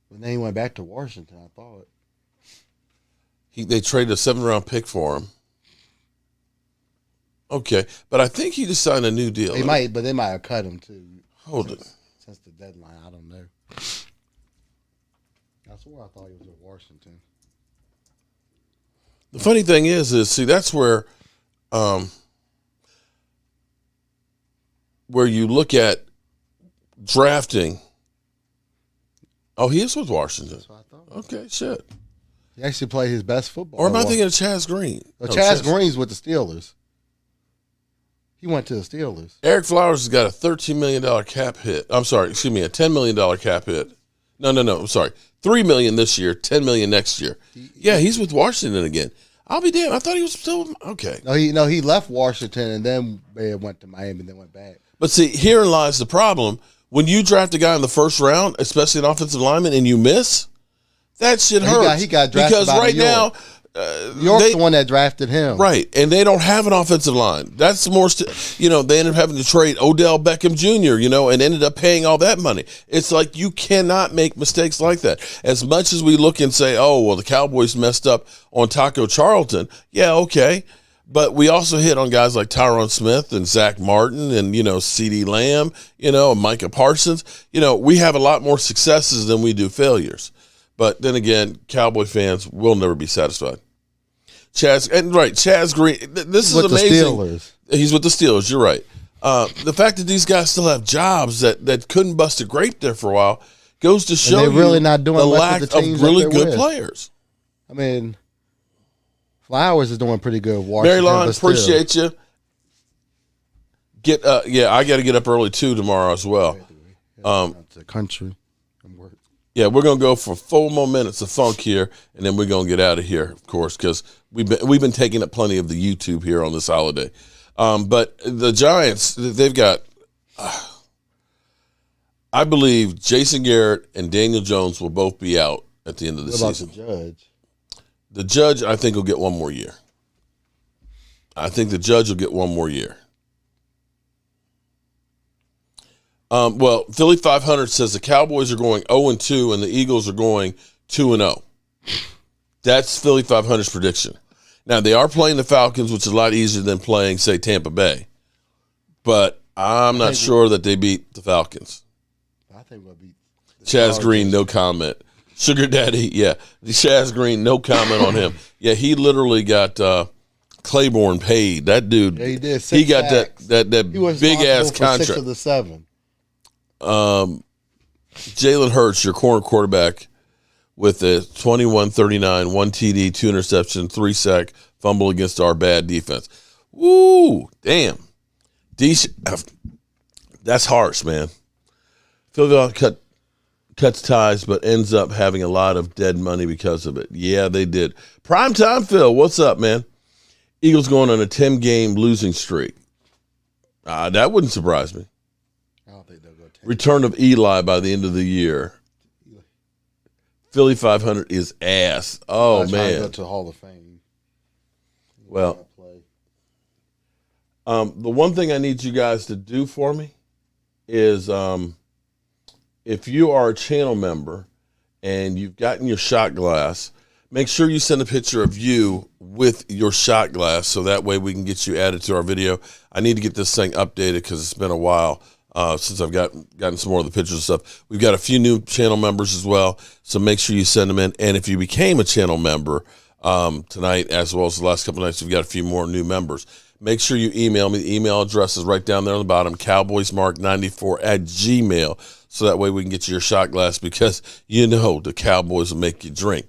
But then he went back to Washington, I thought. They traded a 7th-round pick for him. Okay, but I think he just signed a new deal. They might have cut him too. Hold it. Since the deadline, I don't know. That's where I thought he was with Washington. The funny thing is see, that's where you look at drafting. Oh, he is with Washington. That's what I thought. Okay, shit. He actually played his best football. Or am I thinking of Chaz Green? Chaz Green's with the Steelers. He went to the Steelers. Eric Flowers has got a $13 million cap hit. I'm sorry, excuse me, a $10 million cap hit. No, I'm sorry. $3 million this year, $10 million next year. Yeah, he's with Washington again. I'll be damned. I thought he was still okay. No, he left Washington and then went to Miami and then went back. But see, herein lies the problem. When you draft a guy in the first round, especially an offensive lineman, and you miss, that shit hurts. He got drafted because right now. York's the one that drafted him. Right, and they don't have an offensive line. That's more, they ended up having to trade Odell Beckham Jr., and ended up paying all that money. It's like you cannot make mistakes like that. As much as we look and say, oh, well, the Cowboys messed up on Taco Charlton, yeah, okay. But we also hit on guys like Tyron Smith and Zach Martin and, CeeDee Lamb, and Micah Parsons. We have a lot more successes than we do failures. But then again, Cowboy fans will never be satisfied. Chaz Green. This is amazing. He's with the Steelers. You're right. The fact that these guys still have jobs that couldn't bust a grape there for a while goes to show they're really not doing the much lack with the teams of really good with. players. I mean, Flowers is doing pretty good. Washington, Marylon, appreciate you. I got to get up early too tomorrow as well. The country and work. Yeah, we're gonna go for 4 more minutes of funk here, and then we're gonna get out of here, of course, because we've been taking up plenty of the YouTube here on this holiday. But the Giants, they've got, I believe Jason Garrett and Daniel Jones will both be out at the end of the season. What about the Judge? The Judge, I think, will get 1 more year. I think the Judge will get 1 more year. Well, Philly 500 says the Cowboys are going 0-2 and the Eagles are going 2-0. That's Philly 500's prediction. Now, they are playing the Falcons, which is a lot easier than playing, say, Tampa Bay. But I'm not sure that they beat the Falcons. I think we'll beat Chaz Green, no comment. Sugar Daddy, yeah. Chaz Green, no comment on him. Yeah, he literally got Claiborne paid. That dude, yeah, he did. He got that big ass contract. 6 of the 7. Jalen Hurts, your corner quarterback, with a 21-39, 1 TD, 2 interception, 3 sack, fumble against our bad defense. Woo, damn. That's harsh, man. Philadelphia cuts ties, but ends up having a lot of dead money because of it. Yeah, they did. Primetime Phil, what's up, man? Eagles going on a 10-game losing streak. That wouldn't surprise me. I don't think they'll go 10. Return of Eli by the end of the year. Philly 500 is ass. Oh, man. Go to Hall of Fame. Well, the one thing I need you guys to do for me is if you are a channel member and you've gotten your shot glass, make sure you send a picture of you with your shot glass so that way we can get you added to our video. I need to get this thing updated because it's been a while since I've gotten some more of the pictures and stuff. We've got a few new channel members as well, so make sure you send them in. And if you became a channel member tonight as well as the last couple of nights, we've got a few more new members. Make sure you email me. The email address is right down there on the bottom, cowboysmark94@gmail.com, so that way we can get you your shot glass because you know the Cowboys will make you drink.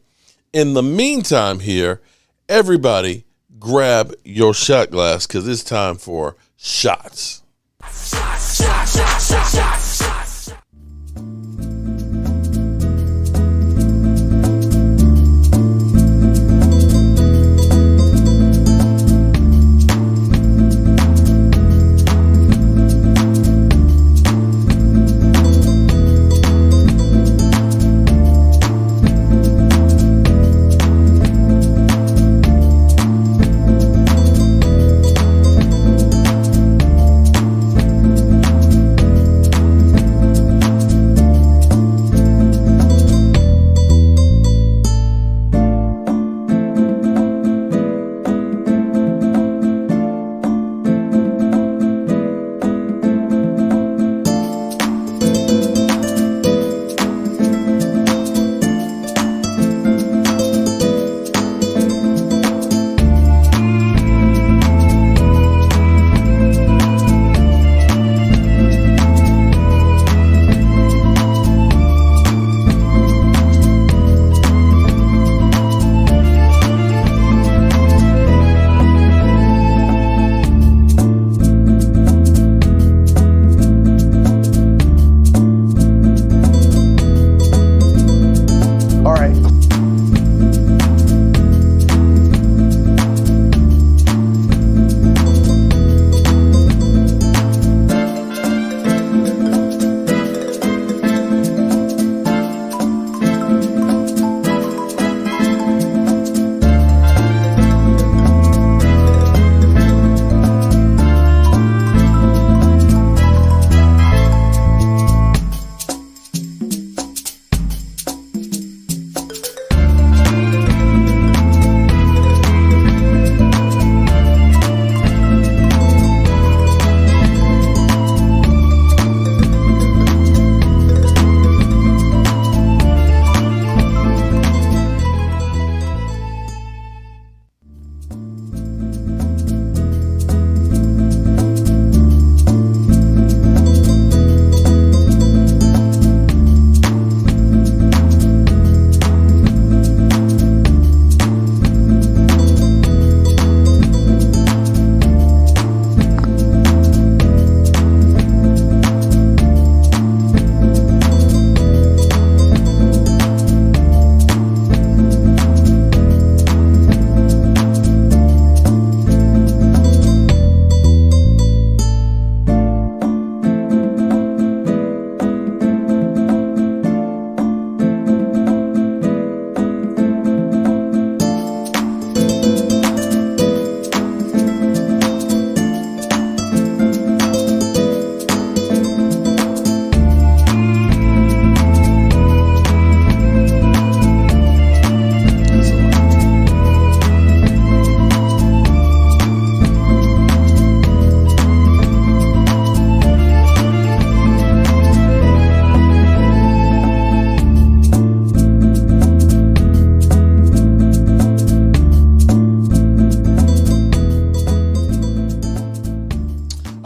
In the meantime here, everybody grab your shot glass because it's time for shots.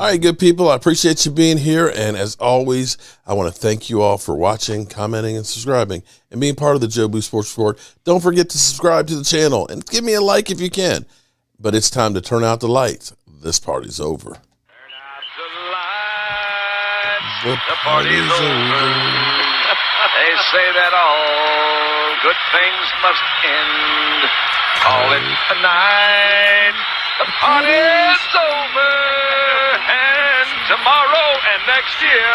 right, good people. I appreciate you being here. And as always, I want to thank you all for watching, commenting, and subscribing, and being part of the Jobu Sports Report. Don't forget to subscribe to the channel and give me a like if you can. But it's time to turn out the lights. This party's over. The party's over. They say that all good things must end. Call it a night. The party's over. And tomorrow and next year